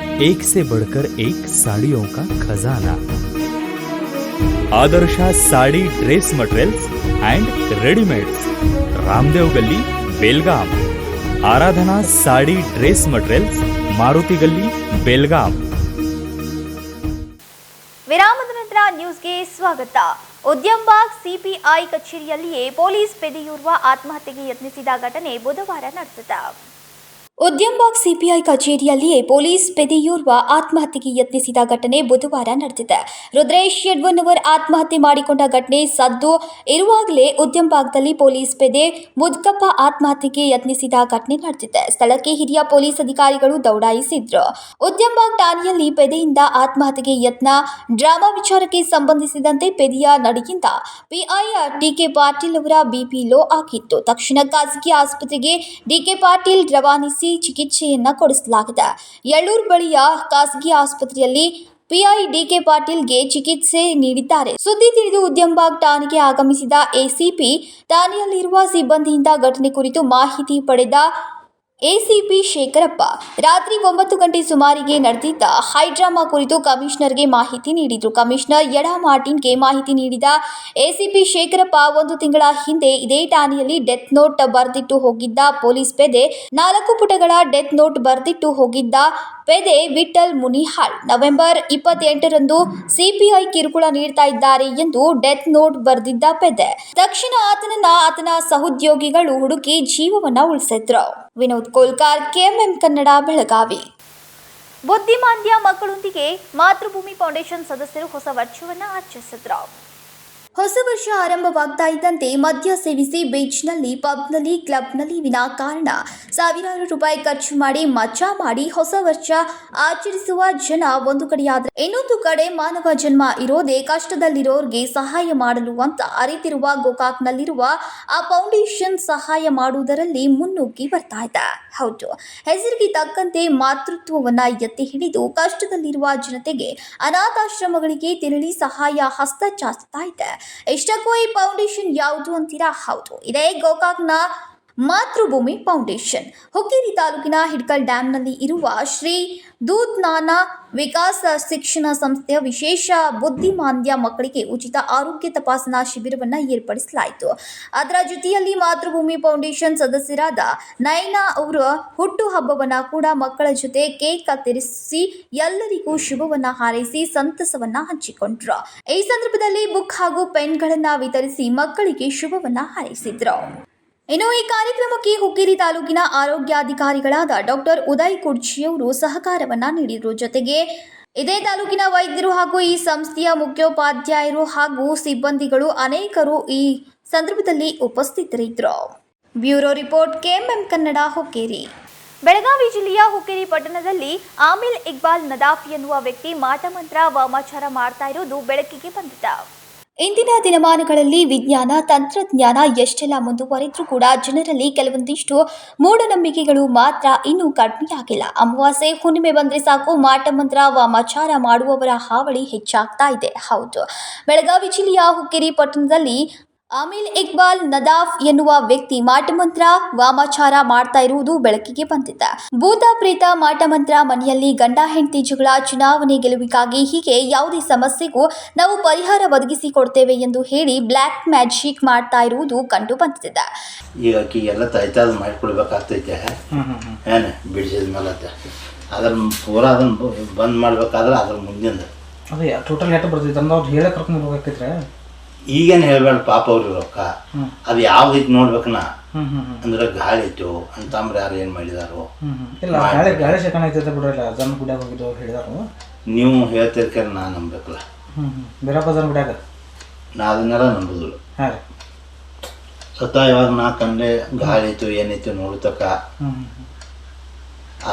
एक से बढ़कर एक साड़ियों का खजाना। Adarsha sari dress materials and readymades, Ramdev गली, बेलगाम। आराधना साड़ी ड्रेस मटेरियल्स, मारुति गली, बेलगाम। ವಿರಾಮದ ನಂತರ ನ್ಯೂಸ್ಗೆ ಸ್ವಾಗತ. ಉದ್ಯಂಬಾಗ್ ಸಿಪಿಐ ಕಚೇರಿಯಲ್ಲಿಯೇ ಪೊಲೀಸ್ ಪೇದೆಯೋರ್ವ ಆತ್ಮಹತ್ಯೆಗೆ ಯತ್ನಿಸಿದ ಘಟನೆ ಬುಧವಾರ ನಡೆದಿದೆ. ಉದ್ಯಂಬಾಗ್ ಸಿಪಿಐ ಕಚೇರಿಯಲ್ಲಿಯೇ ಪೊಲೀಸ್ ಪೇದೆಯೋರ್ವ ಆತ್ಮಹತ್ಯೆಗೆ ಯತ್ನಿಸಿದ ಘಟನೆ ಬುಧವಾರ ನಡೆದಿದೆ. ರುದ್ರೇಶ್ ಯಡ್ವನ್ನವರ್ ಆತ್ಮಹತ್ಯೆ ಮಾಡಿಕೊಂಡ ಘಟನೆ ಸದ್ದು ಇರುವಾಗಲೇ ಉದ್ಯಂಬಾಗ್ದಲ್ಲಿ ಪೊಲೀಸ್ ಪೇದೆ ಮುದ್ಕಪ್ಪ ಆತ್ಮಹತ್ಯೆಗೆ ಯತ್ನಿಸಿದ ಘಟನೆ ನಡೆದಿದೆ. ಸ್ಥಳಕ್ಕೆ ಹಿರಿಯ ಪೊಲೀಸ್ ಅಧಿಕಾರಿಗಳು ದೌಡಾಯಿಸಿದ್ರು. ಉದ್ಯಂಬಾಗ್ ಠಾಣೆಯಲ್ಲಿ ಪೇದೆಯಿಂದ ಆತ್ಮಹತ್ಯೆಗೆ ಯತ್ನ ಡ್ರಾಮಾ ವಿಚಾರಕ್ಕೆ ಸಂಬಂಧಿಸಿದಂತೆ ಪೇದೆಯ ನಡೆಯಿಂದ ಪಿಐ ಡಿಕೆ ಪಾಟೀಲ್ ಅವರ ಬಿಪಿ ಲೋ ಆಗಿತ್ತು. ತಕ್ಷಣ ಖಾಸಗಿ ಆಸ್ಪತ್ರೆಗೆ ಡಿಕೆ ಪಾಟೀಲ್ ರವಾನಿಸಿ ಚಿಕಿತ್ಸೆಯನ್ನ ಕೊಡಿಸಲಾಗಿದೆ. ಯಳ್ಳೂರು ಬಳಿಯ ಖಾಸಗಿ ಆಸ್ಪತ್ರೆಯಲ್ಲಿ ಪಿಐ ಡಿಕೆ ಪಾಟೀಲ್ಗೆ ಚಿಕಿತ್ಸೆ ನೀಡಿದ್ದಾರೆ. ಸುದ್ದಿ ತಿಳಿದು ಉದ್ಯಂಬಾಗ್ ಠಾಣೆಗೆ ಆಗಮಿಸಿದ ಎಸಿಪಿ ಠಾಣೆಯಲ್ಲಿರುವ ಸಿಬ್ಬಂದಿಯಿಂದ ಘಟನೆ ಕುರಿತು ಮಾಹಿತಿ ಪಡೆದ ಎಸಿಪಿ ಶೇಖರಪ್ಪ ರಾತ್ರಿ 9 ಗಂಟೆ ಸುಮಾರಿಗೆ ನಡೆದಿದ್ದ ಹೈಡ್ರಾಮಾ ಕುರಿತು ಕಮಿಷನರ್ಗೆ ಮಾಹಿತಿ ನೀಡಿದರು. ಕಮಿಷನರ್ ಯಡಾ ಮಾರ್ಟಿನ್ಗೆ ಮಾಹಿತಿ ನೀಡಿದ ಎಸಿಪಿ ಶೇಖರಪ್ಪ 1 ತಿಂಗಳ ಹಿಂದೆ ಇದೇ ಠಾಣೆಯಲ್ಲಿ ಡೆತ್ ನೋಟ್ ಬರೆದಿಟ್ಟು ಹೋಗಿದ್ದ ಪೊಲೀಸ್ ಪೇದೆ 4 ಪುಟಗಳ ಡೆತ್ ನೋಟ್ ಬರೆದಿಟ್ಟು ಹೋಗಿದ್ದ ಪೇದೆ ವಿಠಲ್ ಮುನಿಹಾಳ್ ನವೆಂಬರ್ 28ರಂದು ಸಿಪಿಐ ಕಿರುಕುಳ ನೀಡ್ತಾ ಇದ್ದಾರೆ ಎಂದು ಡೆತ್ ನೋಟ್ ಬರೆದಿದ್ದ ಪೇದೆ ತಕ್ಷಣ ಆತನ ಸಹೋದ್ಯೋಗಿಗಳು ಹುಡುಕಿ ಜೀವವನ್ನ ಉಳಿಸಿದ್ರು. ವಿನೋದ್ ಕೋಲ್ಕಾರ್, ಕೆಎಂಎಂ ಕನ್ನಡ, ಬೆಳಗಾವಿ. ಬುದ್ಧಿಮಾಂದ್ಯ ಮಕ್ಕಳೊಂದಿಗೆ ಮಾತೃಭೂಮಿ ಫೌಂಡೇಶನ್ ಸದಸ್ಯರು ಹೊಸ ವರ್ಷವನ್ನು ಆಚರಿಸಿದ್ರು. ಹೊಸ ವರ್ಷ ಆರಂಭವಾಗ್ತಾ ಇದ್ದಂತೆ ಮದ್ಯ ಸೇವಿಸಿ ಬೀಚ್ನಲ್ಲಿ, ಪಬ್ನಲ್ಲಿ, ಕ್ಲಬ್ನಲ್ಲಿ ವಿನಾಕಾರಣ ಸಾವಿರಾರು ರೂಪಾಯಿ ಖರ್ಚು ಮಾಡಿ ಮಜಾ ಮಾಡಿ ಹೊಸ ವರ್ಷ ಆಚರಿಸುವ ಜನ ಒಂದು ಕಡೆಯಾದರೆ, ಇನ್ನೊಂದು ಕಡೆ ಮಾನವ ಜನ್ಮ ಇರೋದೇ ಕಷ್ಟದಲ್ಲಿರೋರ್ಗೆ ಸಹಾಯ ಮಾಡಲು ಅಂತ ಅರಿತಿರುವ ಗೋಕಾಕ್ನಲ್ಲಿರುವ ಆ ಫೌಂಡೇಶನ್ ಸಹಾಯ ಮಾಡುವುದರಲ್ಲಿ ಮುನ್ನುಗ್ಗಿ ಬರ್ತಾ ಇದೆ. ಹೌದು, ಹೆಸರಿಗೆ ತಕ್ಕಂತೆ ಮಾತೃತ್ವವನ್ನ ಎತ್ತಿ ಹಿಡಿದು ಕಷ್ಟದಲ್ಲಿರುವ ಜನತೆಗೆ, ಅನಾಥಾಶ್ರಮಗಳಿಗೆ ತೆರಳಿ ಸಹಾಯ ಹಸ್ತ ಚಾಚ್ತಾ ಇದೆ. ಇಷ್ಟಕ್ಕೂ ಈ ಫೌಂಡೇಶನ್ ಯಾವುದು ಅಂತೀರಾ? ಹೌದು, ಇದೇ ಗೋಕಾಕ್ನ ಮಾತೃಭೂಮಿ ಫೌಂಡೇಶನ್. ಹುಕ್ಕೇರಿ ತಾಲೂಕಿನ ಹಿಡ್ಕಲ್ ಡ್ಯಾಂನಲ್ಲಿ ಇರುವ ಶ್ರೀ ದೂದ್ನಾನ ವಿಕಾಸ ಶಿಕ್ಷಣ ಸಂಸ್ಥೆಯ ವಿಶೇಷ ಬುದ್ಧಿಮಾಂದ್ಯ ಮಕ್ಕಳಿಗೆ ಉಚಿತ ಆರೋಗ್ಯ ತಪಾಸಣಾ ಶಿಬಿರವನ್ನು ಏರ್ಪಡಿಸಲಾಯಿತು. ಅದರ ಜೊತೆಯಲ್ಲಿ ಮಾತೃಭೂಮಿ ಫೌಂಡೇಶನ್ ಸದಸ್ಯರಾದ ನಯನಾ ಅವರ ಹುಟ್ಟು ಹಬ್ಬವನ್ನ ಕೂಡ ಮಕ್ಕಳ ಜೊತೆ ಕೇಕ್ ಕತ್ತರಿಸಿ ಎಲ್ಲರಿಗೂ ಶುಭವನ್ನ ಹಾರೈಸಿ ಸಂತಸವನ್ನ ಹಂಚಿಕೊಂಡ್ರು. ಈ ಸಂದರ್ಭದಲ್ಲಿ ಬುಕ್ ಹಾಗೂ ಪೆನ್ಗಳನ್ನ ವಿತರಿಸಿ ಮಕ್ಕಳಿಗೆ ಶುಭವನ್ನ ಹಾರೈಸಿದ್ರು. ಇನ್ನು ಈ ಕಾರ್ಯಕ್ರಮಕ್ಕೆ ಹುಕ್ಕೇರಿ ತಾಲೂಕಿನ ಆರೋಗ್ಯಾಧಿಕಾರಿಗಳಾದ ಡಾಕ್ಟರ್ ಉದಯ್ ಕುರ್ಚಿಯವರು ಸಹಕಾರವನ್ನ ನೀಡಿದರು. ಜೊತೆಗೆ ಇದೇ ತಾಲೂಕಿನ ವೈದ್ಯರು ಹಾಗೂ ಈ ಸಂಸ್ಥೆಯ ಮುಖ್ಯೋಪಾಧ್ಯಾಯರು ಹಾಗೂ ಸಿಬ್ಬಂದಿಗಳು ಅನೇಕರು ಈ ಸಂದರ್ಭದಲ್ಲಿ ಉಪಸ್ಥಿತರಿದ್ದರು. Bureau report, KMM Kannada, Hukkeri. Belagavi ಜಿಲ್ಲೆಯ ಹುಕ್ಕೇರಿ ಪಟ್ಟಣದಲ್ಲಿ ಆಮಿಲ್ ಇಕ್ಬಾಲ್ ನದಾಫ್ ಎನ್ನುವ ವ್ಯಕ್ತಿ ಮಾಟಮಂತ್ರ ವಾಮಾಚಾರ ಮಾಡ್ತಾ ಇರುವುದು ಬೆಳಕಿಗೆ ಬಂದಿದೆ. ಇಂದಿನ ದಿನಮಾನಗಳಲ್ಲಿ ವಿಜ್ಞಾನ ತಂತ್ರಜ್ಞಾನ ಎಷ್ಟೆಲ್ಲ ಮುಂದುವರೆದ್ರೂ ಕೂಡ ಜನರಲ್ಲಿ ಕೆಲವೊಂದಿಷ್ಟು ಮೂಢನಂಬಿಕೆಗಳು ಮಾತ್ರ ಇನ್ನೂ ಕಡಿಮೆಯಾಗಿಲ್ಲ. ಅಮಾವಾಸ್ಯೆ ಹುಣ್ಣಿಮೆ ಬಂದರೆ ಸಾಕು ಮಾಟಮಂತ್ರ ವಾಮಾಚಾರ ಮಾಡುವವರ ಹಾವಳಿ ಹೆಚ್ಚಾಗ್ತಾ ಇದೆ. ಹೌದು, ಬೆಳಗಾವಿ ಜಿಲ್ಲೆಯ ಹುಕ್ಕೇರಿ ಪಟ್ಟಣದಲ್ಲಿ ಆಮಿಲ್ ಇಕ್ಬಾಲ್ ನದಾಫ್ ಎನ್ನುವ ವ್ಯಕ್ತಿ ಮಾಟಮಂತ್ರ ವಾಮಾಚಾರ ಮಾಡ್ತಾ ಇರುವುದು ಬೆಳಕಿಗೆ ಬಂದಿದೆ. ಭೂತ ಪ್ರೇತ ಮಾಟಮಂತ್ರ, ಮನೆಯಲ್ಲಿ ಗಂಡ ಹೆಂಡತಿ ಜಗಳ, ಚುನಾವಣೆ ಗೆಲುವಿಗಾಗಿ ಹೀಗೆ ಯಾವುದೇ ಸಮಸ್ಯೆಗೂ ನಾವು ಪರಿಹಾರ ಒದಗಿಸಿಕೊಡ್ತೇವೆ ಎಂದು ಹೇಳಿ ಬ್ಲ್ಯಾಕ್ ಮ್ಯಾಜಿಕ್ ಮಾಡ್ತಾ ಇರುವುದು ಕಂಡು ಬಂದಿದೆ. ಈಗ ಆಕಿಗೆಲ್ಲ ತೈತಾದ ಮಾಡಿಕೊಡ್ಬೇಕಾಗ್ತೈತೆ ಏನು ಬಿಡಿಸಿದ ಮೇಲೆ ಅದ್ರ ಪೂರ ಅದನ್ನು ಬಂದ್ ಮಾಡ್ಬೇಕಾದ್ರೆ ಅದ್ರ ಮುಂದಿಂದ ಅದೇ ಟೋಟಲ್ ಎಷ್ಟು ಬರ್ತೈತೆ ಅಂದ್ರೆ ಅವ್ರು ಹೇಳಕ್ಕೆ ಕರ್ಕೊಂಡು ಹೋಗ್ಬೇಕೈತ್ರೆ. ಈಗೇನು ಹೇಳ್ಬೇಡ ಪಾಪ ಅವ್ರಿಗೆ ರೊಕ್ಕ ಅದು ಯಾವ ರೀತಿ ನೋಡ್ಬೇಕನ ಅಂದ್ರೆ ಗಾಳಿ ಇತ್ತು ಅಂತಂದ್ರೆ ಯಾರು ಏನು ಮಾಡಿದಾರೋ ಇಲ್ಲ ಗಾಳಿ ಗಾಳಿ ಶೇಖರಣೆ ಐತೈತೆ ಬಿಡ್ರಲ್ಲ. ಜನ ಗುಡಿಯಾಗ ಹೋಗಿದ್ದು ಹೇಳಿದಾರು. ನೀವು ಹೇಳ್ತಿರ್ಕ ನಾ ನಂಬೇಕಲ್ಲ. ಬೇರಪ್ಪ ಜನ ಗುಡಿಯಾಗ ನಾ ಅದನ್ನೆಲ್ಲ ನಂಬುದಿಲ್ಲ. ಹಾಂ ರೀ, ಸತ ಇವಾಗ ನಾ ಕಂಡೆ ಗಾಳಿ ಇತ್ತು ಏನೈತು ನೋಡ್ತಕ್ಕ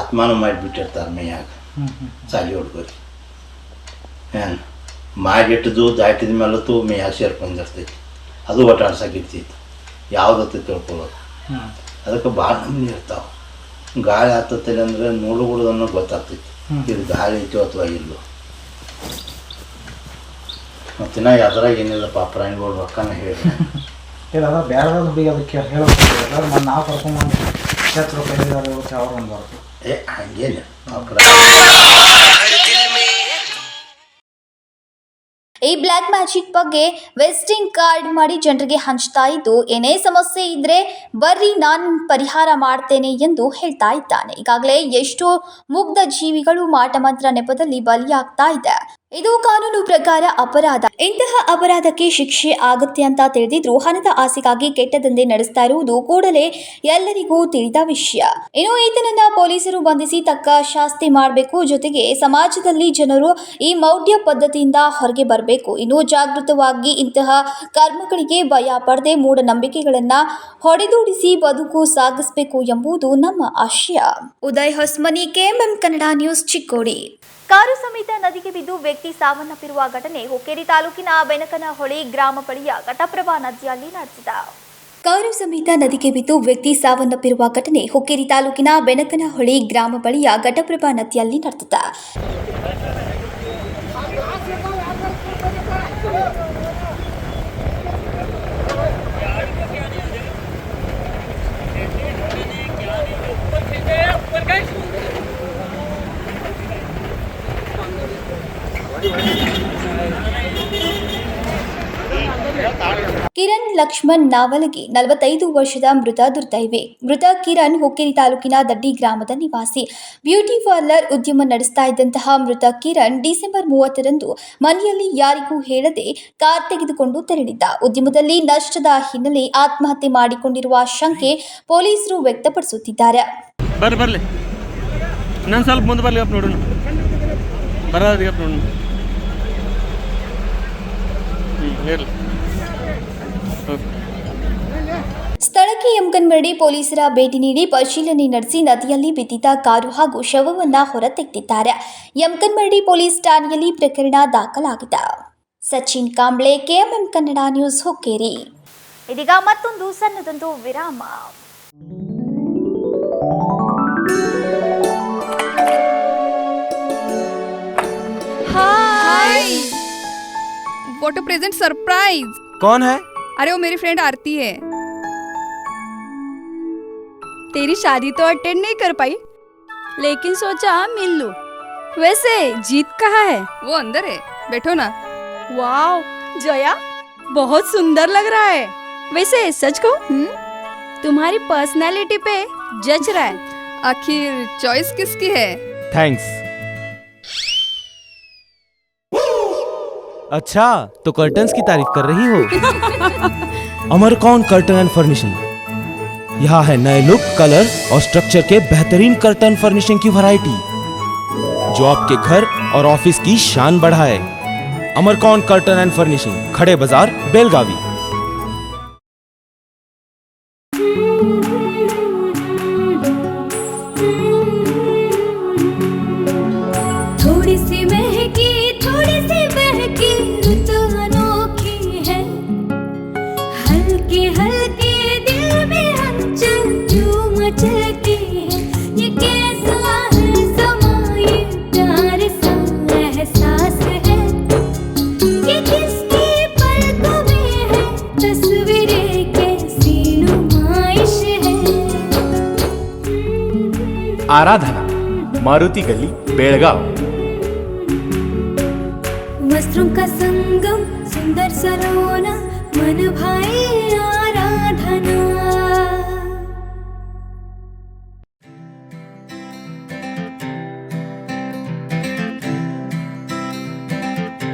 ಆತ್ಮಾನು ಮಾಡಿಬಿಟ್ಟಿರ್ತಾರೆ ಮೈಯಾಗ ಸಾಲಿ ಹುಡ್ಕೋರಿ ಏನು ಮಾಡಿಟ್ಟದು ದಾಟಿದ ಮೇಲತ್ತು ಮೇಯಾಗ ಸೇರ್ಕೊಂಡಿರ್ತೈತಿ. ಅದು ಒಟ್ಟಾಡ್ಸಕ್ಕಿರ್ತೈತಿ ಯಾವುದತ್ತು ತಿಳ್ಕೊಳ್ಳೋದು. ಅದಕ್ಕೆ ಭಾಳ ನಮೂನಿ ಇರ್ತಾವೆ. ಗಾಳಿ ಹತ್ತತ್ತಿಲ್ಲ ಅಂದರೆ ನೋಡುಗುಡೋದನ್ನು ಗೊತ್ತಾಗ್ತೈತಿ ಇದು ಗಾಳಿ ಐತೋ ಅಥವಾ ಇಲ್ಲೋ. ಮತ್ತು ನಾ ಯಾವ್ದ್ರಾಗ ಏನಿಲ್ಲಪ್ಪ ಪ್ರಾಣಿಗಳು ರೊಕ್ಕನ ಹೇಳಿ ಇಲ್ಲ ಅದ ಬೇರೆ ಹುಡುಗಿ ಅದಕ್ಕೆ ಹೇಳೋದು ನಾವು ಕರ್ಕೊಂಡ್ಬಂದು ಹೆಚ್ಚು ರೊಕ್ಕ ಹೇಳಿದಾರೆ ಅವ್ರು ಬಂದವರು. ಹಂಗೇನು ಈ ಬ್ಲ್ಯಾಕ್ ಮ್ಯಾಜಿಕ್ ಬಗ್ಗೆ ವಿಸಿಟಿಂಗ್ ಕಾರ್ಡ್ ಮಾಡಿ ಜನರಿಗೆ ಹಂಚ್ತಾ ಇದ್ದು, ಏನೇ ಸಮಸ್ಯೆ ಇದ್ರೆ ಬರ್ರಿ ನಾನು ಪರಿಹಾರ ಮಾಡ್ತೇನೆ ಎಂದು ಹೇಳ್ತಾ ಇದ್ದಾನೆ. ಈಗಾಗಲೇ ಎಷ್ಟೋ ಮುಗ್ಧ ಜೀವಿಗಳು ಮಾಟಮಂತ್ರ ನೆಪದಲ್ಲಿ ಬಲಿಯಾಗ್ತಾ ಇದೆ. ಇದು ಕಾನೂನು ಪ್ರಕಾರ ಅಪರಾಧ. ಇಂತಹ ಅಪರಾಧಕ್ಕೆ ಶಿಕ್ಷೆ ಆಗುತ್ತೆ ಅಂತ ತಿಳಿದಿದ್ರು ಹಣದ ಆಸೆಗಾಗಿ ಕೆಟ್ಟ ದಂಧೆ ನಡೆಸ್ತಾ ಇರುವುದು ಕೂಡಲೇ ಎಲ್ಲರಿಗೂ ತಿಳಿದ ವಿಷಯ. ಇನ್ನು ಈತನನ್ನ ಪೊಲೀಸರು ಬಂಧಿಸಿ ತಕ್ಕ ಶಾಸ್ತಿ ಮಾಡಬೇಕು. ಜೊತೆಗೆ ಸಮಾಜದಲ್ಲಿ ಜನರು ಈ ಮೌಢ್ಯ ಪದ್ಧತಿಯಿಂದ ಹೊರಗೆ ಬರಬೇಕು. ಇನ್ನು ಜಾಗೃತವಾಗಿ ಇಂತಹ ಕರ್ಮಗಳಿಗೆ ಭಯ ಪಡದೆ ಮೂಢನಂಬಿಕೆಗಳನ್ನ ಹೊಡೆದೋಡಿಸಿ ಬದುಕು ಸಾಗಿಸಬೇಕು ಎಂಬುದು ನಮ್ಮ ಆಶಯ. Uday Hosmani, KMM Kannada news, Chikkodi. Car ಸಮೇತ ನದಿಗೆ ಬಿದ್ದು ವ್ಯಕ್ತಿ ಸಾವನ್ನಪ್ಪಿರುವ ಘಟನೆ ಹುಕ್ಕೇರಿ ತಾಲೂಕಿನ ಬೆನಕನಹೊಳಿ ಗ್ರಾಮ ಬಳಿಯ ಘಟಪ್ರಭಾ ನದಿಯಲ್ಲಿ ನಡೆದಿದೆ. ಕಾರು ಸಮೇತ ನದಿಗೆ ಬಿದ್ದು ವ್ಯಕ್ತಿ ಸಾವನ್ನಪ್ಪಿರುವ ಘಟನೆ ಹುಕ್ಕೇರಿ ತಾಲೂಕಿನ ಬೆನಕನಹೊಳಿ ಗ್ರಾಮ ಬಳಿಯ ಘಟಪ್ರಭಾ ನದಿಯಲ್ಲಿ ನಡೆದಿದೆ. ಕಿರಣ್ ಲಕ್ಷ್ಮಣ್ ನಾವಲಗಿ 45 ವರ್ಷದ ಮೃತ ದುರ್ದೈವಿ. ಮೃತ ಕಿರಣ್ ಹುಕ್ಕೇರಿ ತಾಲೂಕಿನ ದಡ್ಡಿ ಗ್ರಾಮದ ನಿವಾಸಿ. ಬ್ಯೂಟಿ ಪಾರ್ಲರ್ ಉದ್ಯಮ ನಡೆಸ್ತಾ ಇದ್ದಂತಹ ಮೃತ ಕಿರಣ್ ಡಿಸೆಂಬರ್ 30ರಂದು ಮನೆಯಲ್ಲಿ ಯಾರಿಗೂ ಹೇಳದೆ ಕಾರ್ ತೆಗೆದುಕೊಂಡು ತೆರಳಿದ್ದ. ಉದ್ಯಮದಲ್ಲಿ ನಷ್ಟದ ಹಿನ್ನೆಲೆ ಆತ್ಮಹತ್ಯೆ ಮಾಡಿಕೊಂಡಿರುವ ಶಂಕೆ ಪೊಲೀಸರು ವ್ಯಕ್ತಪಡಿಸುತ್ತಿದ್ದಾರೆ. ಬರ್ಲಿ ನಾನು ಸ್ವಲ್ಪ ಮುಂದೆ ಬರ್ಲಿ ಅಪ್ಪ ನೋಡೋಣ ಬರೋದ್ರಿ ಅಪ್ಪ ನೋಡೋಣ ಹೇಳಿ. ಸ್ಥಳಕ್ಕೆ ಯಮಕನಮರಡಿ ಪೊಲೀಸರ ಭೇಟಿ ನೀಡಿ ಪರಿಶೀಲನೆ ನಡೆಸಿ ನದಿಯಲ್ಲಿ ಬಿದ್ದಿದ್ದ ಕಾರು ಹಾಗೂ ಶವವನ್ನ ಹೊರತೆಗೆದಿದ್ದಾರೆ. ಯಮಕನಮರಡಿ ಪೊಲೀಸ್ ಠಾಣೆಯಲ್ಲಿ ಪ್ರಕರಣ ದಾಖಲಾಗಿದೆ. Sachin Kamble, KMM Kannada news, Hukkeri. ಇದೀಗ ಮತ್ತೊಂದು ಸಣ್ಣದೊಂದು ವಿರಾಮ. Hi what a present surprise. कौन है? अरे वो मेरी फ्रेंड आरती है। तेरी शादी तो अटेंड नहीं कर पाई, लेकिन सोचा मिल लूं। वैसे जीत कहाँ है? वो अंदर है, बैठो ना। वाओ जया, बहुत सुंदर लग रहा है। वैसे सच कहूं, तुम्हारी पर्सनालिटी पे जज रहा है। आखिर चॉइस किसकी है? थैंक्स। अच्छा तो कर्टन्स की तारीफ कर रही हो? अमरकौन कर्टन एंड फर्निशिंग, यहाँ है नए लुक, कलर और स्ट्रक्चर के बेहतरीन कर्टन फर्निशिंग की वैरायटी जो आपके घर और ऑफिस की शान बढ़ाए। अमरकौन कर्टन एंड फर्निशिंग, खड़े बाजार, बेलगावी। थोड़ी सी महकी, थोड़ी सी बहकी, रुत अनोखी है। हल्के हल्के दिल में हलचल जो मचलती है। ये कैसा है समा, ये प्यार सा एहसास है। ये किसकी पलकों में है, तस्वीरें कैसी नुमाइश है। आराधना, मारुति गली, बेळगाव। वस्त्रों का संगम, सुंदर सरोना, मन भाई आराधना।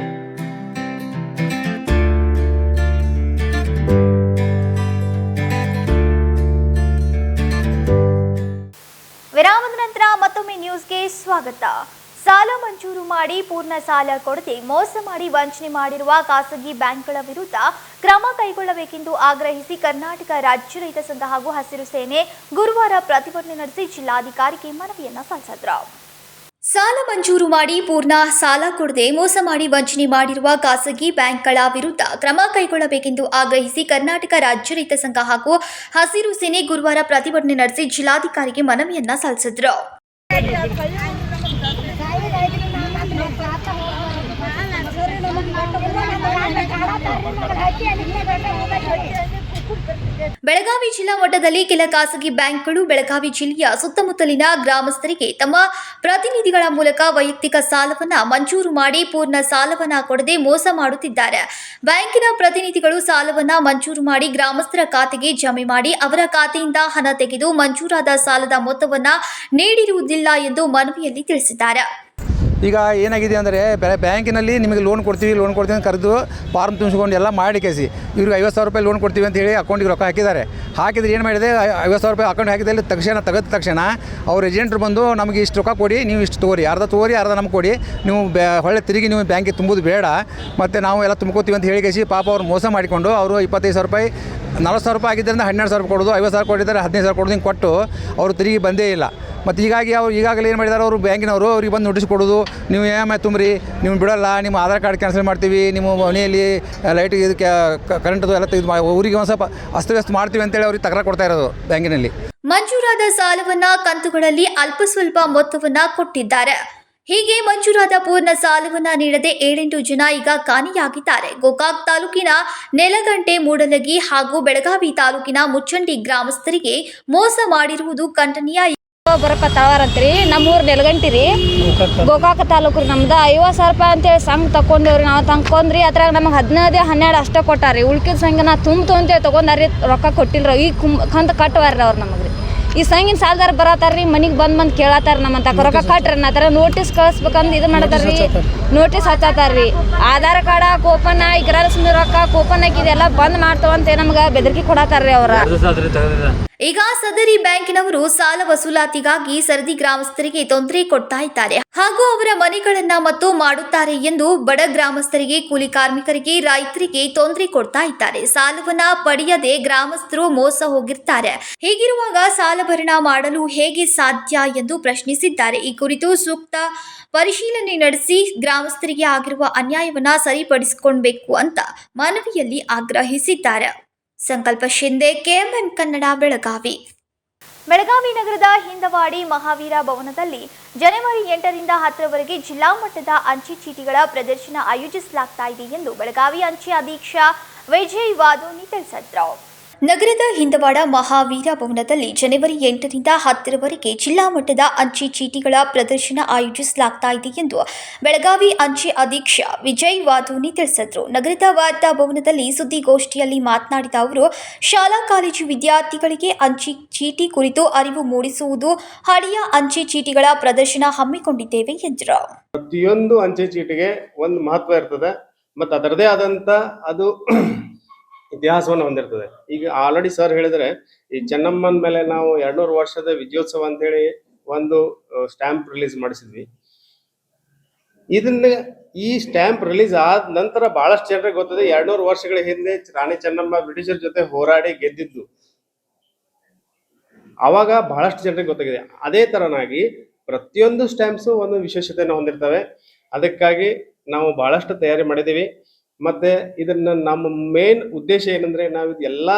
ವಿರಾಮದ ನಂತರ ಮತ್ತೊಮ್ಮೆ ನ್ಯೂಸ್ಗೆ ಸ್ವಾಗತ. ಸಾಲ ಮಂಜೂರು ಮಾಡಿ ಪೂರ್ಣ ಸಾಲ ಕೊಡದೆ ಮೋಸ ಮಾಡಿ ವಂಚನೆ ಮಾಡಿರುವ ಖಾಸಗಿ ಬ್ಯಾಂಕ್ಗಳ ವಿರುದ್ಧ ಕ್ರಮ ಕೈಗೊಳ್ಳಬೇಕೆಂದು ಆಗ್ರಹಿಸಿ ಕರ್ನಾಟಕ ರಾಜ್ಯ ರೈತ ಸಂಘ ಹಾಗೂ ಹಸಿರು ಸೇನೆ ಗುರುವಾರ ಪ್ರತಿಭಟನೆ ನಡೆಸಿ ಜಿಲ್ಲಾಧಿಕಾರಿಗೆ ಮನವಿಯನ್ನ ಸಲ್ಲಿಸಿದ್ರು. ಸಾಲ ಮಂಜೂರು ಮಾಡಿ ಪೂರ್ಣ ಸಾಲ ಕೊಡದೆ ಮೋಸ ಮಾಡಿ ವಂಚನೆ ಮಾಡಿರುವ ಖಾಸಗಿ ಬ್ಯಾಂಕ್ಗಳ ವಿರುದ್ಧ ಕ್ರಮ ಕೈಗೊಳ್ಳಬೇಕೆಂದು ಆಗ್ರಹಿಸಿ ಕರ್ನಾಟಕ ರಾಜ್ಯ ರೈತ ಸಂಘ ಹಾಗೂ ಹಸಿರು ಸೇನೆ ಗುರುವಾರ ಪ್ರತಿಭಟನೆ ನಡೆಸಿ ಜಿಲ್ಲಾಧಿಕಾರಿಗೆ ಮನವಿಯನ್ನ ಸಲ್ಲಿಸಿದ್ರು. ಬೆಳಗಾವಿ ಜಿಲ್ಲಾ ಮಟ್ಟದಲ್ಲಿ ಕೆಲ ಖಾಸಗಿ ಬ್ಯಾಂಕ್ಗಳು ಬೆಳಗಾವಿ ಜಿಲ್ಲೆಯ ಸುತ್ತಮುತ್ತಲಿನ ಗ್ರಾಮಸ್ಥರಿಗೆ ತಮ್ಮ ಪ್ರತಿನಿಧಿಗಳ ಮೂಲಕ ವೈಯಕ್ತಿಕ ಸಾಲವನ್ನ ಮಂಜೂರು ಮಾಡಿ ಪೂರ್ಣ ಸಾಲವನ್ನ ಕೊಡದೆ ಮೋಸ ಮಾಡುತ್ತಿದ್ದಾರೆ. ಬ್ಯಾಂಕಿನ ಪ್ರತಿನಿಧಿಗಳು ಸಾಲವನ್ನ ಮಂಜೂರು ಮಾಡಿ ಗ್ರಾಮಸ್ಥರ ಖಾತೆಗೆ ಜಮೆ ಮಾಡಿ ಅವರ ಖಾತೆಯಿಂದ ಹಣ ತೆಗೆದು ಮಂಜೂರಾದ ಸಾಲದ ಮೊತ್ತವನ್ನ ನೀಡಿರುವುದಿಲ್ಲ ಎಂದು ಮನವಿಯಲ್ಲಿ ತಿಳಿಸಿದ್ದಾರೆ. ಈಗ ಏನಾಗಿದೆ ಅಂದರೆ ಬ್ಯಾಂಕಿನಲ್ಲಿ ನಿಮಗೆ ಲೋನ್ ಕೊಡ್ತೀವಿ ಅಂತ ಕರೆದು ಫಾರ್ಮ್ ತುಂಬಿಸ್ಕೊಂಡು ಎಲ್ಲ ಮಾಡಿ ಕೇಸಿ ಇವ್ರಿಗೆ 50,000 ರೂಪಾಯಿ ಲೋನ್ ಕೊಡ್ತೀವಿ ಅಂತ ಹೇಳಿ ಅಕೌಂಟಿಗೆ ರೊಕ್ಕ ಹಾಕಿದ್ದಾರೆ. ಹಾಕಿದ್ರೆ ಏನು ಮಾಡಿದೆ, 50,000 ರೂಪಾಯಿ ಅಕೌಂಟ್ ಹಾಕಿದಲ್ಲಿ ತೆಗೆದ ತಕ್ಷಣ ಅವ್ರ ಏಜೆಂಟ್ರು ಬಂದು ನಮಗೆ ಇಷ್ಟು ರೊಕ್ಕ ಕೊಡಿ, ನೀವು ಇಷ್ಟು ತೊಗೊರಿ, ಅರ್ಧ ನಮ್ಗೆ ಕೊಡಿ, ನೀವು ಹೊಳ್ಳೆ ತಿರುಗಿ ನೀವು ಬ್ಯಾಂಕಿಗೆ ತುಂಬೋದು ಬೇಡ, ಮತ್ತು ನಾವು ಎಲ್ಲ ತುಂಬ್ಕೋತೀವಿ ಅಂತ ಹೇಳಿ ಕೇಸಿ ಪಾಪ ಅವ್ರು ಮೋಸ ಮಾಡಿಕೊಂಡು ಅವರು 25,000 ರೂಪಾಯಿ 40,000 ರೂಪಾಯಿ ಆಗಿದ್ದರಿಂದ 12,000 ಕೊಡೋದು, 50,000 ಕೊಟ್ಟಿದ್ದಾರೆ 15,000 ಕೊಡೋದು, ಹಿಂಗೆ ಕೊಟ್ಟು ಅವರು ತಿರುಗಿ ಬಂದೇ ಇಲ್ಲ. ಮತ್ತು ಹೀಗಾಗಿ ಅವ್ರು ಈಗಾಗಲೇ ಏನು ಮಾಡಿದ್ದಾರೆ, ಅವರು ಬ್ಯಾಂಕಿನವರು ಅವ್ರಿಗೆ ಬಂದು ನೋಟಿಸ್ ಕೊಡೋದು, ನೀವು EMI ತುಂಬ್ರಿ, ನೀವು ಬಿಡೋಲ್ಲ, ನಿಮ್ಮ ಆಧಾರ್ ಕಾರ್ಡ್ ಕ್ಯಾನ್ಸಲ್ ಮಾಡ್ತೀವಿ, ನಿಮ್ಮ ಮನೆಯಲ್ಲಿ ಲೈಟ್ ಇದು ಕರೆಂಟದು ಎಲ್ಲ ತೆಗೆದು ಊರಿಗೆ ಒಂದು ಸ್ವಲ್ಪ ಅಸ್ತವ್ಯಸ್ತ ಮಾಡ್ತೀವಿ ಅಂತೇಳಿ ಅವ್ರಿಗೆ ತಕರಾರು ಕೊಡ್ತಾ ಇರೋದು ಬ್ಯಾಂಕಿನಲ್ಲಿ. ಮಂಜೂರಾದ ಸಾಲವನ್ನ ಕಂತುಗಳಲ್ಲಿ ಅಲ್ಪ ಸ್ವಲ್ಪ ಮೊತ್ತವನ್ನ ಕೊಟ್ಟಿದ್ದಾರೆ. ಹೀಗೆ ಮಂಜೂರಾದ ಪೂರ್ಣ ಸಾಲವನ್ನ ನೀಡದೆ 7-8 ಜನ ಈಗ ಕಾಣೆಯಾಗಿದ್ದಾರೆ. ಗೋಕಾಕ್ ತಾಲೂಕಿನ ನೆಲಗಂಟೆ, ಮೂಡಲಗಿ ಹಾಗೂ ಬೆಳಗಾವಿ ತಾಲೂಕಿನ ಮುಚ್ಚಂಡಿ ಗ್ರಾಮಸ್ಥರಿಗೆ ಮೋಸ ಮಾಡಿರುವುದು ಖಂಡನೀಯ. ಬರಕತ್ತಾವಾರಂತ್ರಿ ನಮ್ಮೂರ್ ನೆಲಗಂಟಿ ರೀ ಗೋಕಾಕ ತಾಲೂಕು ರೀ ನಮ್ದು 50,000 ರೂಪಾಯಿ ಅಂತೇಳಿ ಸಂಘ ತಕೊಂಡೇವ್ರಿ ನಾವು ತಕೊಂಡ್ರಿ ಅದ್ರಾಗ ನಮಗೆ 15-12 ಅಷ್ಟೇ ಕೊಟ್ಟಾರಿ ಉಳ್ಕಿದ ಸಂಘ ನಾ ಅಂತೇಳಿ ತೊಗೊಂಡಾರಿ ರೊಕ್ಕ ಕೊಟ್ಟಿಲ್ರಿ ಈಗ ಕಂತ ಕಟ್ಟವಾರ್ರಿ ಅವ್ರು ನಮಗೆ ರೀ ಈ ಸಂಘಿನ ಸಾಲದಾರ ಬರತ್ತಾರ್ರಿ ಮನಿಗೆ ಬಂದ್ ಕೇಳತ್ತಾರ ನಮ್ಮಂತ ರೊಕ್ಕ ಕಟ್ರಿ ಅನ್ನತ್ತಾರ ನೋಟಿಸ್ ಕಳಿಸ್ಬೇಕಂದ್ ಇದು ಮಾಡತ್ತಾರ್ರಿ ನೋಟಿಸ್ ಹಚ್ಚತ್ತಾರ್ರಿ ಆಧಾರ್ ಕಾರ್ಡ್ ಓಪನ್ ಈ ಗೃಹಲಕ್ಷ್ಮಿ ರೊಕ್ಕ ಕೂಪನ್ ಹಾಕಿದೆಲ್ಲ ಬಂದ್ ಮಾಡ್ತಾವಂತೆ ನಮ್ಗೆ ಬೆದರಿಕೆ ಕೊಡತ್ತಾರ್ರಿ ಅವ್ರ ಈಗ ಸದರಿ ಬ್ಯಾಂಕಿನವರು ಸಾಲ ವಸೂಲಾತಿಗಾಗಿ ಸರದಿ ಗ್ರಾಮಸ್ಥರಿಗೆ ತೊಂದರೆ ಕೊಡ್ತಾ ಇದ್ದಾರೆ ಹಾಗೂ ಅವರ ಮನೆಗಳನ್ನ ಮತ್ತು ಮಾಡುತ್ತಾರೆ ಎಂದು ಬಡ ಗ್ರಾಮಸ್ಥರಿಗೆ ಕೂಲಿ ಕಾರ್ಮಿಕರಿಗೆ ರೈತರಿಗೆ ತೊಂದರೆ ಕೊಡ್ತಾ ಇದ್ದಾರೆ ಸಾಲವನ್ನ ಪಡೆಯದೆ ಗ್ರಾಮಸ್ಥರು ಮೋಸ ಹೋಗಿರ್ತಾರೆ ಹೀಗಿರುವಾಗ ಸಾಲ ಭರಣ ಮಾಡಲು ಹೇಗೆ ಸಾಧ್ಯ ಎಂದು ಪ್ರಶ್ನಿಸಿದ್ದಾರೆ ಈ ಕುರಿತು ಸೂಕ್ತ ಪರಿಶೀಲನೆ ನಡೆಸಿ ಗ್ರಾಮಸ್ಥರಿಗೆ ಆಗಿರುವ ಅನ್ಯಾಯವನ್ನ ಸರಿಪಡಿಸಿಕೊಳ್ಬೇಕು ಅಂತ ಮನವಿಯಲ್ಲಿ ಆಗ್ರಹಿಸಿದ್ದಾರೆ. ಸಂಕಲ್ಪ ಶಿಂದೆ, ಕೆಎಂಎಂ ಕನ್ನಡ, ಬೆಳಗಾವಿ. ಬೆಳಗಾವಿ ನಗರದ ಹಿಂದವಾಡಿ ಮಹಾವೀರ ಭವನದಲ್ಲಿ ಜನವರಿ 8ರಿಂದ 10ರವರೆಗೆ ಜಿಲ್ಲಾ ಮಟ್ಟದ ಅಂಚೆ ಚೀಟಿಗಳ ಪ್ರದರ್ಶನ ಆಯೋಜಿಸಲಾಗ್ತಾ ಇದೆ ಎಂದು ಬೆಳಗಾವಿ ಅಂಚೆ ಅಧೀಕ್ಷಕ ವಿಜಯ್ ವಾದೋನಿ ತಿಳಿಸಿದರು. ನಗರದ ಹಿಂದವಾಡ ಮಹಾವೀರ ಭವನದಲ್ಲಿ ಜನವರಿ 8ರಿಂದ 10ರವರೆಗೆ ಜಿಲ್ಲಾ ಮಟ್ಟದ ಅಂಚೆ ಚೀಟಿಗಳ ಪ್ರದರ್ಶನ ಆಯೋಜಿಸಲಾಗ್ತಾ ಇದೆ ಎಂದು ಬೆಳಗಾವಿ ಅಂಚೆ ಅಧೀಕ್ಷಕ ವಿಜಯ್ ವಾದೋನಿ ತಿಳಿಸಿದರು. ನಗರದ ವಾರ್ತಾ ಭವನದಲ್ಲಿ ಸುದ್ದಿಗೋಷ್ಠಿಯಲ್ಲಿ ಮಾತನಾಡಿದ ಅವರು, ಶಾಲಾ ಕಾಲೇಜು ವಿದ್ಯಾರ್ಥಿಗಳಿಗೆ ಅಂಚೆ ಚೀಟಿ ಕುರಿತು ಅರಿವು ಮೂಡಿಸುವುದು, ಹಳೆಯ ಅಂಚೆ ಚೀಟಿಗಳ ಪ್ರದರ್ಶನ ಹಮ್ಮಿಕೊಂಡಿದ್ದೇವೆ ಎಂದರು. ಪ್ರತಿಯೊಂದು ಅಂಚೆ ಚೀಟಿಗೆ ಒಂದು ಮಹತ್ವ ಇರ್ತದೆ ಮತ್ತು ಅದರದೇ ಆದಂತ ಅದು ಇತಿಹಾಸವನ್ನು ಹೊಂದಿರ್ತದೆ. ಈಗ ಆಲ್ರೆಡಿ ಸರ್ ಹೇಳಿದ್ರೆ ಈ ಚೆನ್ನಮ್ಮನ ಮೇಲೆ ನಾವು 200 ವರ್ಷದ ವಿಜಯೋತ್ಸವ ಅಂತೇಳಿ ಒಂದು ಸ್ಟ್ಯಾಂಪ್ ರಿಲೀಸ್ ಮಾಡಿಸಿದ್ವಿ. ಇದನ್ನ ಈ ಸ್ಟ್ಯಾಂಪ್ ರಿಲೀಸ್ ಆದ ನಂತರ ಬಹಳಷ್ಟು ಜನರಿಗೆ ಗೊತ್ತದೆ 200 ವರ್ಷಗಳ ಹಿಂದೆ ರಾಣಿ ಚೆನ್ನಮ್ಮ ಬ್ರಿಟಿಷರ ಜೊತೆ ಹೋರಾಡಿ ಗೆದ್ದಿದ್ದು. ಅವಾಗ ಬಹಳಷ್ಟು ಜನರಿಗೆ ಗೊತ್ತಾಗಿದೆ. ಅದೇ ತರನಾಗಿ ಪ್ರತಿಯೊಂದು ಸ್ಟ್ಯಾಂಪ್ಸು ಒಂದು ವಿಶೇಷತೆಯನ್ನು ಹೊಂದಿರ್ತವೆ. ಅದಕ್ಕಾಗಿ ನಾವು ಬಹಳಷ್ಟು ತಯಾರಿ ಮಾಡಿದ್ದೀವಿ. ಮತ್ತೆ ಇದನ್ನ ನಮ್ಮ ಮೇನ್ ಉದ್ದೇಶ ಏನಂದ್ರೆ ನಾವು ಇದೆಲ್ಲ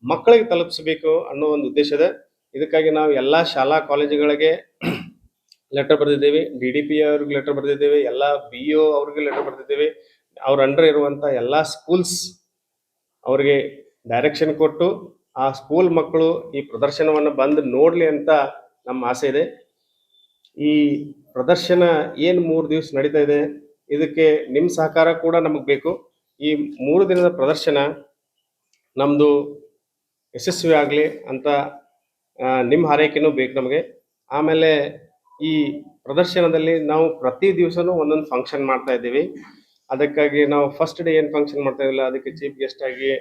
ಮಕ್ಕಳಿಗೆ ತಲುಪಿಸಬೇಕು ಅನ್ನೋ ಒಂದು ಉದ್ದೇಶ ಇದೆ. ಇದಕ್ಕಾಗಿ ನಾವು ಎಲ್ಲ ಶಾಲಾ ಕಾಲೇಜುಗಳಿಗೆ ಲೆಟರ್ ಬರೆದಿದ್ದೇವೆ, DDP ಅವ್ರಿಗೆ ಲೆಟರ್ ಬರೆದಿದ್ದೇವೆ, ಎಲ್ಲ BO ಅವ್ರಿಗೆ ಲೆಟರ್ ಬರೆದಿದ್ದೇವೆ. ಅವ್ರ ಅಂಡರ್ ಇರುವಂತ ಎಲ್ಲ ಸ್ಕೂಲ್ಸ್ ಅವ್ರಿಗೆ ಡೈರೆಕ್ಷನ್ ಕೊಟ್ಟು ಆ ಸ್ಕೂಲ್ ಮಕ್ಕಳು ಈ ಪ್ರದರ್ಶನವನ್ನು ಬಂದು ನೋಡ್ಲಿ ಅಂತ ನಮ್ಮ ಆಸೆ ಇದೆ. ಈ ಪ್ರದರ್ಶನ ಏನು 3 ದಿವಸ ನಡೀತಾ ಇದೆ, ಇದಕ್ಕೆ ನಿಮ್ಮ ಸಹಕಾರ ಕೂಡ ನಮಗೆ ಬೇಕು. ಈ 3 ದಿನದ ಪ್ರದರ್ಶನ ನಮ್ಮದು ಯಶಸ್ವಿ ಆಗಲಿ ಅಂತ ನಿಮ್ಮ ಹಾರೈಕೆನೂ ಬೇಕು ನಮಗೆ. ಆಮೇಲೆ ಈ ಪ್ರದರ್ಶನದಲ್ಲಿ ನಾವು ಪ್ರತಿ ದಿವಸನೂ ಒಂದೊಂದು ಫಂಕ್ಷನ್ ಮಾಡ್ತಾ ಇದ್ದೀವಿ. ಅದಕ್ಕಾಗಿ ನಾವು ಫಸ್ಟ್ ಡೇ ಏನು ಫಂಕ್ಷನ್ ಮಾಡ್ತಾ ಇದ್ದಿಲ್ಲ, ಅದಕ್ಕೆ ಚೀಫ್ ಗೆಸ್ಟ್ ಆಗಿ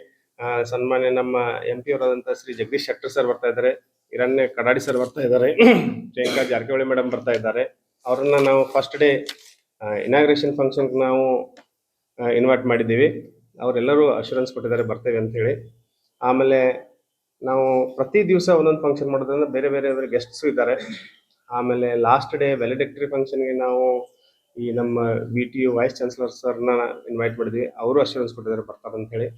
ಸನ್ಮಾನ್ಯ ನಮ್ಮ MP ಅವರಾದಂಥ ಶ್ರೀ ಜಗದೀಶ್ ಶೆಟ್ಟರ್ ಸರ್ ಬರ್ತಾ ಇದ್ದಾರೆ, ಹಿರಣ್ಯ ಕಡಾಡಿ ಸರ್ ಬರ್ತಾ ಇದ್ದಾರೆ, ಪ್ರಿಯಾಂಕಾ ಜಾರಕಿಹೊಳಿ ಮೇಡಮ್ ಬರ್ತಾ ಇದ್ದಾರೆ. ಅವ್ರನ್ನ ನಾವು ಫಸ್ಟ್ ಡೇ ಇನಾಗ್ರೇಷನ್ ಫಂಕ್ಷನ್ ನಾವು ಇನ್ವೈಟ್ ಮಾಡಿದ್ದೀವಿ. ಅವರೆಲ್ಲರೂ ಅಶ್ಯೂರೆನ್ಸ್ ಕೊಟ್ಟಿದ್ದಾರೆ ಬರ್ತೇವೆ ಅಂತ ಹೇಳಿ. ಆಮೇಲೆ ನಾವು ಪ್ರತಿ ದಿವಸ ಒಂದೊಂದು ಫಂಕ್ಷನ್ ಮಾಡೋದ್ರಿಂದ ಬೇರೆ ಬೇರೆ ಗೆಸ್ಟ್ಸು ಇದ್ದಾರೆ. ಆಮೇಲೆ ಲಾಸ್ಟ್ ಡೇ ವ್ಯಾಲಿಡಿಕ್ಟರಿ ಫಂಕ್ಷನ್ಗೆ ನಾವು ಈ ನಮ್ಮ VTU ವೈಸ್ ಚಾನ್ಸಲರ್ ಸರ್ನ ಇನ್ವೈಟ್ ಮಾಡಿದ್ವಿ. ಅವರು ಅಶ್ಯೂರೆನ್ಸ್ ಕೊಟ್ಟಿದ್ದಾರೆ ಬರ್ತಾರೆ ಅಂತ ಹೇಳಿ.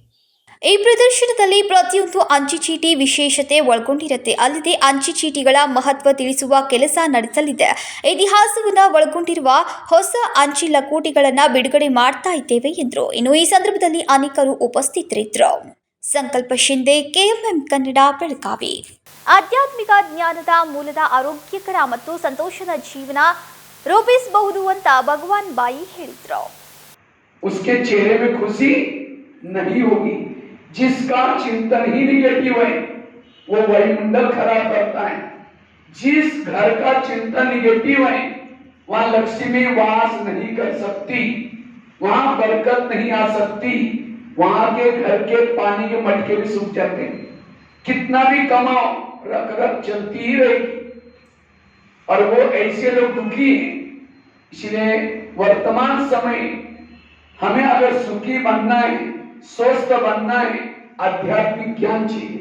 ಈ ಪ್ರದರ್ಶನದಲ್ಲಿ ಪ್ರತಿಯೊಂದು ಅಂಚೆ ಚೀಟಿ ವಿಶೇಷತೆ ಒಳಗೊಂಡಿರುತ್ತೆ. ಅಲ್ಲದೆ ಅಂಚೆ ಚೀಟಿಗಳ ಮಹತ್ವ ತಿಳಿಸುವ ಕೆಲಸ ನಡೆಸಲಿದೆ. ಇತಿಹಾಸವನ್ನು ಒಳಗೊಂಡಿರುವ ಹೊಸ ಅಂಚೆ ಲಕೋಟೆಗಳನ್ನು ಬಿಡುಗಡೆ ಮಾಡ್ತಾ ಇದ್ದೇವೆ ಎಂದರು. ಇನ್ನು ಈ ಸಂದರ್ಭದಲ್ಲಿ ಅನೇಕರು ಉಪಸ್ಥಿತರಿದ್ದರು. ಸಂಕಲ್ಪ ಶಿಂದೆ, ಕೆಎಂಎಂ ಕನ್ನಡ, ಬೆಳಗಾವಿ. ಆಧ್ಯಾತ್ಮಿಕ ಜ್ಞಾನದ ಮೂಲದ ಆರೋಗ್ಯಕರ ಮತ್ತು ಸಂತೋಷದ ಜೀವನ ರೂಪಿಸಬಹುದು ಅಂತ ಭಗವಾನ್ ಬಾಯಿ ಹೇಳಿದ್ರು. नहीं होगी जिसका चिंतन ही निगेटिव है, वो वायुमंडल खराब करता है. जिस घर का चिंतन निगेटिव है वहां लक्ष्मी वास नहीं कर सकती, वहां बरकत नहीं आ सकती, वहां के घर के पानी के मटके भी सूख जाते हैं. कितना भी कमाओ रख रख चलती ही रहेगी. और वो ऐसे लोग दुखी हैं. इसलिए वर्तमान समय हमें अगर सुखी बनना है, स्वस्थ बनना है, आध्यात्मिक ज्ञान चाहिए.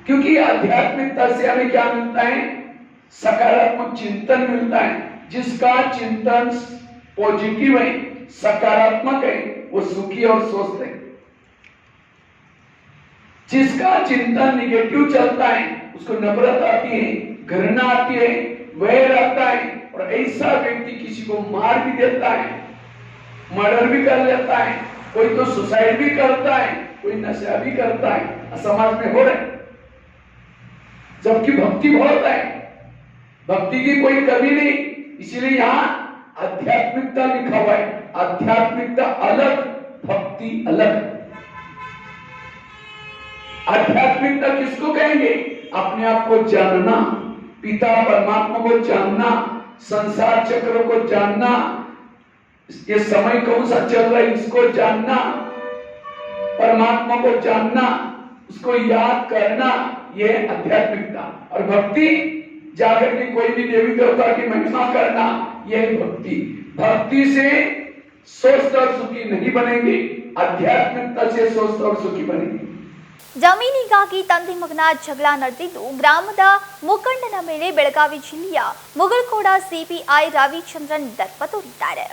क्योंकि आध्यात्मिकता से हमें क्या मिलता है? सकारात्मक चिंतन मिलता है. जिसका चिंतन पॉजिटिव है, सकारात्मक है, वो सुखी और स्वस्थ है. जिसका चिंतन निगेटिव चलता है उसको नफरत आती है, घृणा आती है, वैर आता है. और ऐसा व्यक्ति किसी को मार भी देता है, मर्डर भी कर लेता है, कोई तो सुसाइड भी करता है, कोई नशा भी करता है. समाज में हो रहे. जबकि भक्ति बहुत है, भक्ति की कोई कमी नहीं। इसलिए यहाँ आध्यात्मिकता लिखा हुआ है, आध्यात्मिकता अलग, भक्ति अलग। आध्यात्मिकता किसको कहेंगे? अपने आप को जानना, पिता परमात्मा को जानना, संसार चक्र को जानना, ये समय कौन सा चल रहा है इसको जानना, परमात्मा को जानना, उसको याद करना, ये आध्यात्मिकता। और भक्ति जाकर के कोई भी देवी देवता की महिमा करना, यह भक्ति। भक्ति से स्वस्थ और सुखी नहीं बनेंगे, आध्यात्मिकता से स्वस्थ और सुखी बनेंगे। ಜಮೀನಿಗಾಗಿ ತಂದೆ ಮಗನ ಜಗಳ ನಡೆದಿದ್ದು ಗ್ರಾಮದ ಮುಖಂಡನ ಮೇಲೆ ಬೆಳಗಾವಿ ಜಿಲ್ಲೆಯ ಮುಗಳಕೋಡ ಸಿಪಿಐ ರವಿಚಂದ್ರನ್ ದರ್ಪ ತೋರಿದ್ದಾರೆ.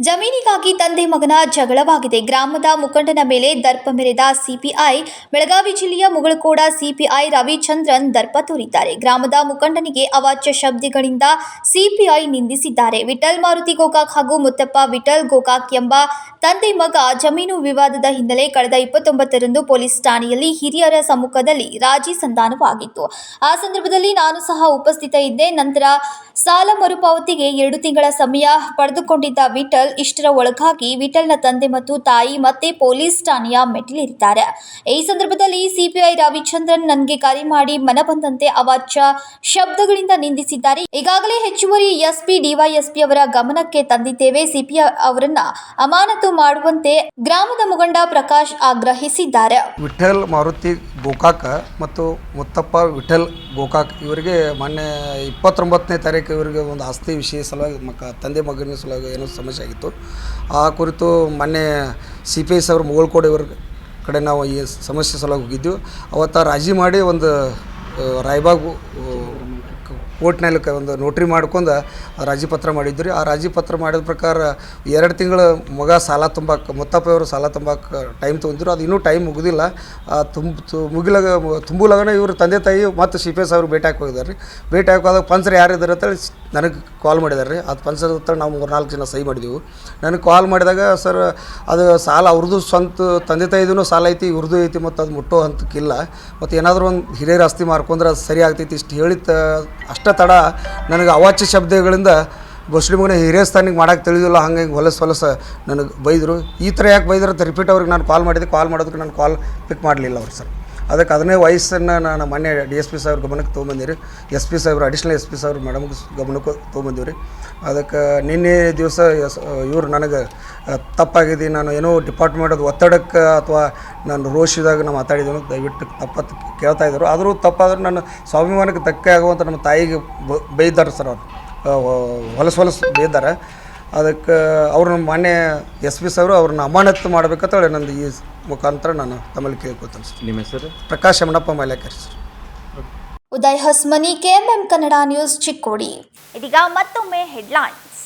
ಜಮೀನಿಗಾಗಿ ತಂದೆ ಮಗನ ಜಗಳವಾಗಿದೆ. ಗ್ರಾಮದ ಮುಖಂಡನ ಮೇಲೆ ದರ್ಪ ಮೆರೆದ ಸಿಪಿಐ ಬೆಳಗಾವಿ ಜಿಲ್ಲೆಯ ಮುಗಳಕೋಡ ಸಿಪಿಐ ರವಿಚಂದ್ರನ್ ದರ್ಪ ತೋರಿದ್ದಾರೆ. ಗ್ರಾಮದ ಮುಖಂಡನಿಗೆ ಅವಾಚ್ಯ ಶಬ್ದಗಳಿಂದ ಸಿಪಿಐ ನಿಂದಿಸಿದ್ದಾರೆ. ವಿಠಲ್ ಮಾರುತಿ ಗೋಕಾಕ್ ಹಾಗೂ ಮುತ್ತಪ್ಪ ವಿಠಲ್ ಗೋಕಾಕ್ ಎಂಬ ತಂದೆ ಮಗ ಜಮೀನು ವಿವಾದದ ಹಿನ್ನೆಲೆ ಕಳೆದ 29ರಂದು ಪೊಲೀಸ್ ಠಾಣೆಯಲ್ಲಿ ಹಿರಿಯರ ಸಮ್ಮುಖದಲ್ಲಿ ರಾಜಿ ಸಂಧಾನವಾಗಿತ್ತು. ಆ ಸಂದರ್ಭದಲ್ಲಿ ನಾನು ಸಹ ಉಪಸ್ಥಿತ ಇದ್ದೆ. ನಂತರ ಸಾಲ ಮರುಪಾವತಿಗೆ 2 ತಿಂಗಳ ಸಮಯ ಪಡೆದುಕೊಂಡಿದ್ದ ವಿಠಲ್ ಇಷ್ಟರ ಒಳಗಾಗಿ ವಿಠಲ್ನ ತಂದೆ ಮತ್ತು ತಾಯಿ ಮತ್ತೆ ಪೊಲೀಸ್ ಠಾಣೆಯ ಮೆಟ್ಟಿಲೇರಿದ್ದಾರೆ. ಈ ಸಂದರ್ಭದಲ್ಲಿ ಸಿಪಿಐ ರವಿಚಂದ್ರನ್ ನನಗೆ ಕರೆ ಮಾಡಿ ಮನಬಂದಂತೆ ಅವಾಚ್ಯ ಶಬ್ದಗಳಿಂದ ನಿಂದಿಸಿದ್ದಾರೆ. ಈಗಾಗಲೇ ಹೆಚ್ಚುವರಿ ಎಸ್ಪಿ ಡಿವೈಎಸ್ಪಿ ಅವರ ಗಮನಕ್ಕೆ ತಂದಿದ್ದೇವೆ. ಸಿಪಿಐ ಅವರನ್ನ ಅಮಾನತು ಮಾಡುವಂತೆ ಗ್ರಾಮದ ಮುಖಂಡ ಪ್ರಕಾಶ್ ಆಗ್ರಹಿಸಿದ್ದಾರೆ. ವಿಠಲ್ ಮಾರುತಿ ಗೋಕಾಕ್ ಮತ್ತು ಮುತ್ತಪ್ಪ ವಿಠಲ್ ಗೋಕಾಕ್ ಇವರಿಗೆ ಮೊನ್ನೆ 29ನೇ ತಾರೀಕು ಇವರಿಗೆ ಒಂದು ಆಸ್ತಿ ವಿಷಯ ಸಲುವಾಗಿ ತಂದೆ ಮಗನ ಸಲುವಾಗಿ ಏನೋ ಸಮಸ್ಯೆ ಆಗಿತ್ತು. ಆ ಕುರಿತು ಮೊನ್ನೆ CPI ಸಾಹೇಬ್ರು ಮುಗಳಕೋಡ ಇವ್ರ ಕಡೆ ನಾವು ಈ ಸಮಸ್ಯೆ ಸಲುವಾಗಿ ಹೋಗಿದ್ದೆವು. ಅವತ್ತು ರಾಜಿ ಮಾಡಿ ಒಂದು ರಾಯಬಾಗ್ ಕೋರ್ಟ್ನಲ್ಲಿ ಒಂದು ನೋಟ್ರಿ ಮಾಡ್ಕೊಂಡು ರಾಜಿ ಪತ್ರ ಮಾಡಿದ್ರಿ. ಆ ರಾಜಿ ಪತ್ರ ಮಾಡಿದ ಪ್ರಕಾರ 2 ತಿಂಗಳ ಮಗ ಸಾಲ ತುಂಬಕ್ಕೆ ಮುತ್ತಪ್ಪಯವರು ಸಾಲ ತುಂಬಕ್ಕೆ ಟೈಮ್ ತೊಗೊಂಡಿದ್ರು. ಅದು ಇನ್ನೂ ಟೈಮ್ ಮುಗಿದಿಲ್ಲ. ತುಂಬುಲಗನ ಇವರು ತಂದೆ ತಾಯಿ ಮತ್ತು CPI ಸಾಹೇಬ್ರು ಭೇಟಿ ಹಾಕಿ ಹೋಗಿದ್ದಾರೆ ರೀ. ಭೇಟಿ ಹಾಕೋದಾಗ ಪಂಚರ್ ಯಾರಿದ್ದಾರೆ ಅಂತೇಳಿ ನನಗೆ ಕಾಲ್ ಮಾಡಿದ್ದಾರೆ ರೀ. ಅದು ಪಂಚರ್ ಹತ್ರ ನಾವು 3-4 ಜನ ಸಹಿ ಮಾಡಿದೆವು. ನನಗೆ ಕಾಲ್ ಮಾಡಿದಾಗ ಸರ್ ಅದು ಸಾಲ ಅವ್ರದ್ದು ಸ್ವಂತ ತಂದೆ ತಾಯಿದೂ ಸಾಲ ಐತಿ, ಇವ್ರದ್ದು ಐತಿ, ಮತ್ತು ಅದು ಮುಟ್ಟೋ ಹಂತಕ್ಕಿಲ್ಲ, ಮತ್ತು ಏನಾದರೂ ಒಂದು ಹಿರಿಯರ ಆಸ್ತಿ ಮಾರ್ಕೊಂಡ್ರೆ ಅದು ಸರಿ ಆಗ್ತೈತಿ ಇಷ್ಟು ಹೇಳಿದ ಅಷ್ಟ ತಡ ನನಗೆ ಅವಾಚ್ಯ ಶಬ್ದಗಳಿಂದ ಬಸ್ಡಿ ಮಗನ ಹಿರಿಯ ಸ್ಥಾನಿಗೆ ಮಾಡೋಕ್ಕೆ ತಿಳಿದಿಲ್ಲ, ಹಂಗೆ ಹೊಲಸು ನನಗೆ ಬೈದರು. ಈ ಥರ ಯಾಕೆ ಬೈದ್ರು ಅಂತ ರಿಪೀಟ್ ಅವ್ರಿಗೆ ನಾನು ಕಾಲ್ ಮಾಡಿದೆ. ಕಾಲ್ ಮಾಡೋದಕ್ಕೆ ನಾನು ಕಾಲ್ ಪಿಕ್ ಮಾಡಲಿಲ್ಲ ಅವ್ರು ಸರ್. ಅದಕ್ಕೆ ಅದನ್ನೇ ವಾಯ್ಸನ್ನು ನಾನು ಮೊನ್ನೆ DSP ಸಾಹೇಬ್ರ ಗಮನಕ್ಕೆ ತೊಗೊಂಬಂದಿರಿ. SP ಸಾಹೇಬ್ರು ಅಡಿಷ್ನಲ್ SP ಸಾಹೇಬ್ರು ಮೇಡಮ್ಗೆ ಗಮನಕ್ಕೆ ತೊಗೊಂಬಂದಿವಿ ರೀ. ಅದಕ್ಕೆ ನಿನ್ನೆ ದಿವಸ ಇವರು ನನಗೆ ತಪ್ಪಾಗಿದೆ, ನಾನು ಏನೋ ಡಿಪಾರ್ಟ್ಮೆಂಟ್ ಒತ್ತಡಕ್ಕೆ ಅಥವಾ ನಾನು ರೋಷಿದಾಗ ನಾನು ಮಾತಾಡಿದನು, ದಯವಿಟ್ಟು ತಪ್ಪತ್ತು ಕೇಳ್ತಾ ಇದ್ದರು. ಆದರೂ ತಪ್ಪಾದರೂ ನನ್ನ ಸ್ವಾಭಿಮಾನಕ್ಕೆ ಧಕ್ಕೆ ಆಗುವಂಥ ನಮ್ಮ ತಾಯಿಗೆ ಬೈದಾರೆ ಸರ್. ಅವರು ಹೊಲಸು ಬೈದಾರೆ. ಅದಕ್ಕೆ ಅವ್ರನ್ನ ಮೊನ್ನೆ SP ಸಾಹೇಬ್ರು ಅವ್ರನ್ನ ಅಮಾನತು ಮಾಡಬೇಕಂತೇಳಿ ನಂದು ಈ ಮುಖಾಂತರ ನಾನು ತಮ್ಮಲ್ಲಿ ಕೇಳ್ಕೊತೀನಿ ಸರ್. ನಿಮ್ಮ ಹೆಸರು? Prakash Yamanappa Mailakar sir. Uday Hosmani, KMM Kannada news, Chikkodi. ಇದೀಗ ಮತ್ತೊಮ್ಮೆ ಹೆಡ್ಲೈನ್ಸ್.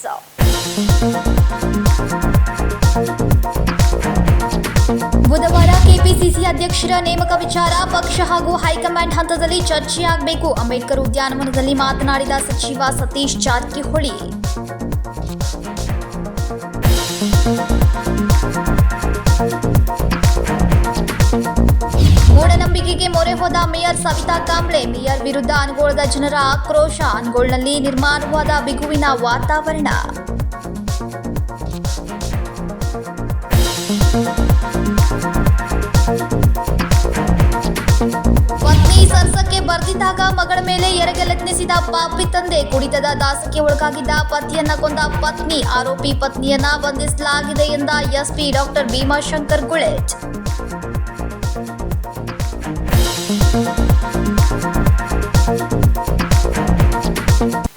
ಬುಧವಾರ ಕೆಪಿಸಿಸಿ ಅಧ್ಯಕ್ಷರ ನೇಮಕ ವಿಚಾರ ಪಕ್ಷ ಹಾಗೂ ಹೈಕಮಾಂಡ್ ಹಂತದಲ್ಲಿ ಚರ್ಚೆಯಾಗಬೇಕು. ಅಂಬೇಡ್ಕರ್ ಉದ್ಯಾನವನದಲ್ಲಿ ಮಾತನಾಡಿದ ಸಚಿವ ಸತೀಶ್ ಜಾರಕಿಹೊಳಿ. ಮೂಢನಂಬಿಕೆಗೆ ಮೊರೆ ಹೋದ ಮೇಯರ್ ಸವಿತಾ ಕಾಂಬ್ಳೆ. ಮೇಯರ್ ವಿರುದ್ಧ ಅನಗೋಳದ ಜನರ ಆಕ್ರೋಶ. ಅನಗೋಳ್ನಲ್ಲಿ ನಿರ್ಮಾಣವಾದ ಬಿಗುವಿನ ವಾತಾವರಣ. ಪತ್ನಿ ಸರ್ಸಕ್ಕೆ ಬರ್ದಿದ್ದಾಗ ಮಗಳ ಮೇಲೆ ಎರಗಲೆತ್ನಿಸಿದ ಪಾಪಿ ತಂದೆ. ಕುಡಿತದ ದಾಸಕ್ಕೆ ಒಳಗಾಗಿದ್ದ ಪತಿಯನ್ನ ಕೊಂದ ಪತ್ನಿ. ಆರೋಪಿ ಪತ್ನಿಯನ್ನ ಬಂಧಿಸಲಾಗಿದೆ ಎಂದ SP ಡಾಕ್ಟರ್ ಭೀಮಾಶಂಕರ್ ಗುಳೇಟ್.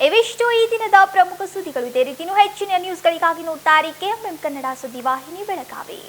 ಇವಿಷ್ಟು ಈ ದಿನದ ಪ್ರಮುಖ ಸುದ್ದಿಗಳು. ಇದೇ ರೀತಿ ಹೆಚ್ಚಿನ ನ್ಯೂಸ್ಗಳಿಗಾಗಿ ನೋಡ್ತಾರೆ KMM ಕನ್ನಡ ಸುದ್ದಿವಾಹಿನಿ ಬೆಳಗಾವಿ.